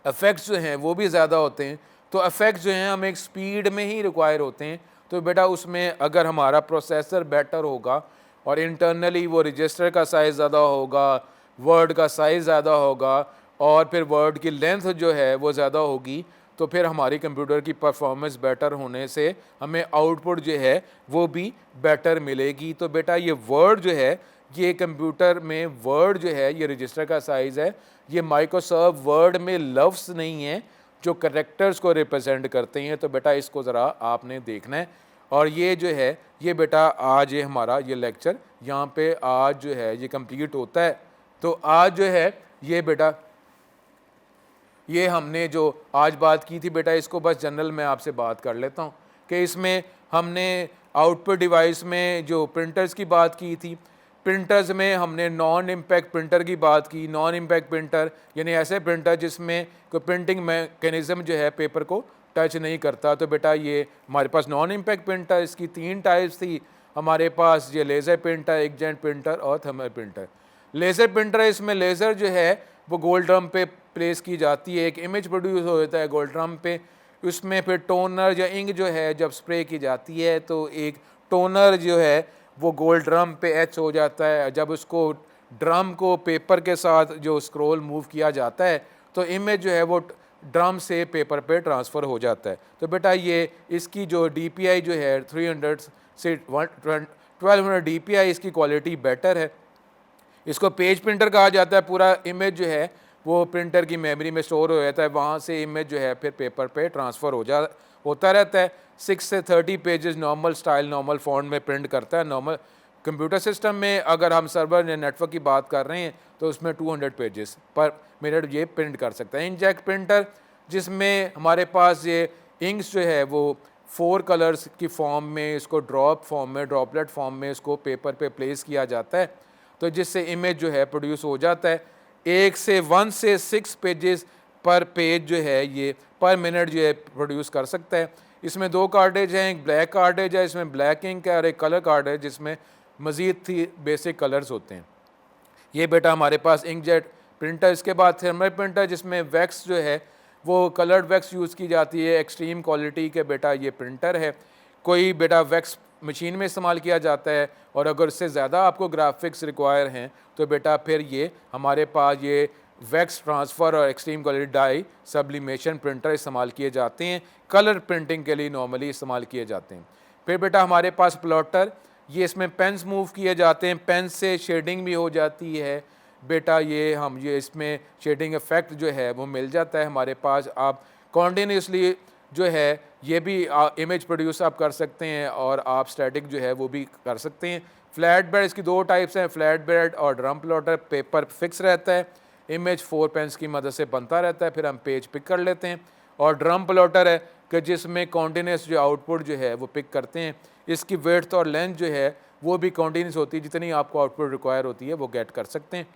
S1: इफ़ेक्ट्स जो हैं वो भी ज़्यादा होते हैं, तो इफ़ेक्ट्स जो हैं हमें एक स्पीड में ही रिक्वायर होते हैं। तो बेटा उसमें अगर हमारा प्रोसेसर बेटर होगा और इंटरनली वो रजिस्टर का साइज़ ज़्यादा होगा, वर्ड का साइज़ ज़्यादा होगा और फिर वर्ड की लेंथ जो है वो ज़्यादा होगी, तो फिर हमारी कंप्यूटर की परफॉर्मेंस बेटर होने से हमें आउटपुट जो है वो भी बेटर मिलेगी। तो बेटा ये वर्ड जो है, ये कंप्यूटर में वर्ड जो है ये रजिस्टर का साइज़ है। ये माइक्रोसॉफ्ट वर्ड में लफ्ज़ नहीं है जो करैक्टर्स को रिप्रेजेंट करते हैं। तो बेटा इसको ज़रा आपने देखना है। और ये जो है ये बेटा आज ये हमारा ये लेक्चर यहाँ पे आज जो है ये कंप्लीट होता है। तो आज जो है ये बेटा ये हमने जो आज बात की थी बेटा, इसको बस जनरल में आपसे बात कर लेता हूँ कि इसमें हमने आउटपुट डिवाइस में जो प्रिंटर्स की बात की थी, प्रिंटर्स में हमने नॉन इम्पैक्ट प्रिंटर की बात की। नॉन इम्पैक्ट प्रिंटर यानी ऐसे प्रिंटर जिसमें कोई प्रिंटिंग मैकेनिज़्म जो है पेपर को टच नहीं करता। तो बेटा ये हमारे पास नॉन इम्पैक्ट प्रिंटर, इसकी 3 टाइप्स थी हमारे पास, ये लेज़र प्रिंटर, इंकजेट प्रिंटर और थर्मल प्रिंटर। लेज़र प्रिंटर है, इसमें लेज़र जो है वो गोल्ड ड्रम पे प्लेस की जाती है, एक इमेज प्रोड्यूस होता है गोल्ड ड्रम पे, उसमें फिर टोनर या इंक जो है जब स्प्रे की जाती है तो एक टोनर जो है वो गोल्ड ड्रम पे एच हो जाता है। जब उसको ड्रम को पेपर के साथ जो स्क्रॉल मूव किया जाता है तो इमेज जो है वो ड्रम से पेपर पे ट्रांसफ़र हो जाता है। तो बेटा ये इसकी जो DPI जो है 300 से 1200 DPI इसकी क्वालिटी बेटर है। इसको पेज प्रिंटर कहा जाता है। पूरा इमेज जो है वो प्रिंटर की मेमोरी में स्टोर हो जाता है, वहाँ से इमेज जो है फिर पेपर पे ट्रांसफ़र होता रहता है। 6 से 30 pages normal style normal font में प्रिंट करता है। नॉर्मल कंप्यूटर सिस्टम में अगर हम सर्वर या नेटवर्क की बात कर रहे हैं तो उसमें 200 पेजेस पर मिनट ये प्रिंट कर सकता है। इंकजेट प्रिंटर जिसमें हमारे पास ये इंक्स जो है वो 4 कलर्स की फॉर्म में, इसको ड्रॉप फॉर्म में, ड्रॉपलेट फॉर्म में इसको पेपर पे प्लेस किया जाता है, तो जिससे इमेज जो है प्रोड्यूस हो जाता है। 1 से 6 पेजेस पर पेज जो है ये पर मिनट जो है प्रोड्यूस कर सकता है। इसमें 2 कार्टेज हैं, एक ब्लैक कार्टेज है, इसमें ब्लैक इंक है, और एक कलर कार्टेज जिसमें मज़ीद थी बेसिक कलर्स होते हैं। ये बेटा हमारे पास इंकजेट प्रिंटर। इसके बाद थर्मल प्रिंटर जिसमें वैक्स जो है वो कलर्ड वैक्स यूज़ की जाती है, एक्सट्रीम क्वालिटी के बेटा ये प्रिंटर है। कोई बेटा वैक्स मशीन में इस्तेमाल किया जाता है, और अगर इससे ज़्यादा आपको ग्राफिक्स रिक्वायर हैं तो बेटा फिर ये हमारे पास ये वैक्स ट्रांसफ़र और extreme quality dye sublimation printer इस्तेमाल किए जाते हैं। कलर प्रिंटिंग के लिए नॉर्मली इस्तेमाल किए जाते हैं। फिर बेटा हमारे पास प्लॉटर, ये इसमें पेन्स मूव किए जाते हैं, पेन से शेडिंग भी हो जाती है बेटा। ये इसमें शेडिंग इफ़ेक्ट जो है वो मिल जाता है हमारे पास। आप कॉन्टीन्यूसली जो है ये भी इमेज प्रोड्यूस आप कर सकते हैं, और आप स्टैटिक जो है वो भी कर सकते हैं। फ्लैट बेड, इसकी 2 टाइप्स हैं, फ्लैट बेड और ड्रम प्लॉटर। पेपर फिक्स रहता है, इमेज 4 पेन्स की मदद से बनता रहता है, फिर हम पेज पिक कर लेते हैं। और ड्रम प्लॉटर है कि जिसमें कॉन्टीन्यूस जो आउटपुट जो है वो पिक करते हैं। इसकी विड्थ और लेंथ जो है वो भी कॉन्टीन्यूस होती है, जितनी आपको आउटपुट रिक्वायर होती है वो गेट कर सकते हैं।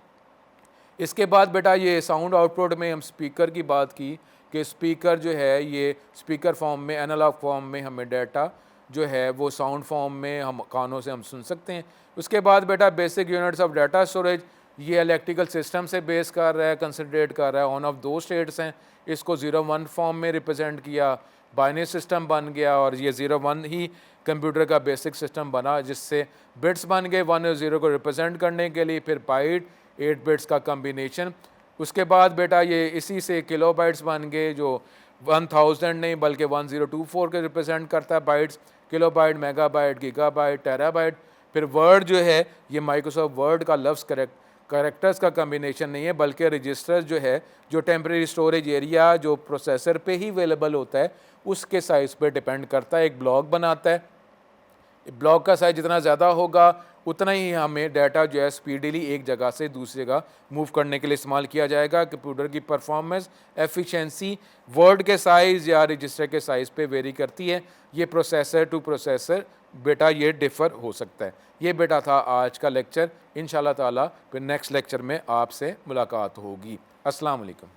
S1: इसके बाद बेटा ये साउंड आउटपुट में हम स्पीकर की बात की कि स्पीकर जो है ये स्पीकर फॉर्म में, एनालॉग फॉर्म में हमें डाटा जो है वो साउंड फॉर्म में हम कानों से हम सुन सकते हैं। उसके बाद बेटा basic units of data storage, ये इलेक्ट्रिकल सिस्टम से बेस कर रहा है, कंसिडरेट कर रहा है। ऑन ऑफ 2 स्टेट्स हैं, इसको 0-1 फॉर्म में रिप्रेजेंट किया, बाइनरी सिस्टम बन गया, और ये 0-1 ही कंप्यूटर का बेसिक सिस्टम बना, जिससे बिट्स बन गए 1 और 0 को रिप्रेजेंट करने के लिए, फिर बाइट 8 बिट्स का कम्बिनेशन। उसके बाद बेटा ये इसी से किलो बाइट्स बन गए, जो 1000 नहीं बल्कि 1024 के रिप्रेजेंट करता है bytes, kilobyte, megabyte, gigabyte, terabyte. फिर वर्ड जो है ये माइक्रोसॉफ्ट वर्ड का लफ्ज़ कैरेक्टर्स का कम्बिनेशन नहीं है, बल्कि रजिस्टर्स जो है, जो टेम्परेरी स्टोरेज एरिया जो प्रोसेसर पे ही अवेलेबल होता है, उसके साइज़ पे डिपेंड करता है। एक ब्लॉक बनाता है, ब्लॉक का साइज़ जितना ज़्यादा होगा उतना ही हमें डाटा जो है स्पीडीली एक जगह से दूसरी जगह मूव करने के लिए इस्तेमाल किया जाएगा। कंप्यूटर की परफॉर्मेंस, एफिशिएंसी वर्ड के साइज़ या रजिस्टर के साइज़ पे वेरी करती है। ये प्रोसेसर टू प्रोसेसर बेटा ये डिफ़र हो सकता है। ये बेटा था आज का लेक्चर। इंशाल्लाह ताला फिर नेक्स्ट लेक्चर में आपसे मुलाकात होगी। अस्सलाम वालेकुम।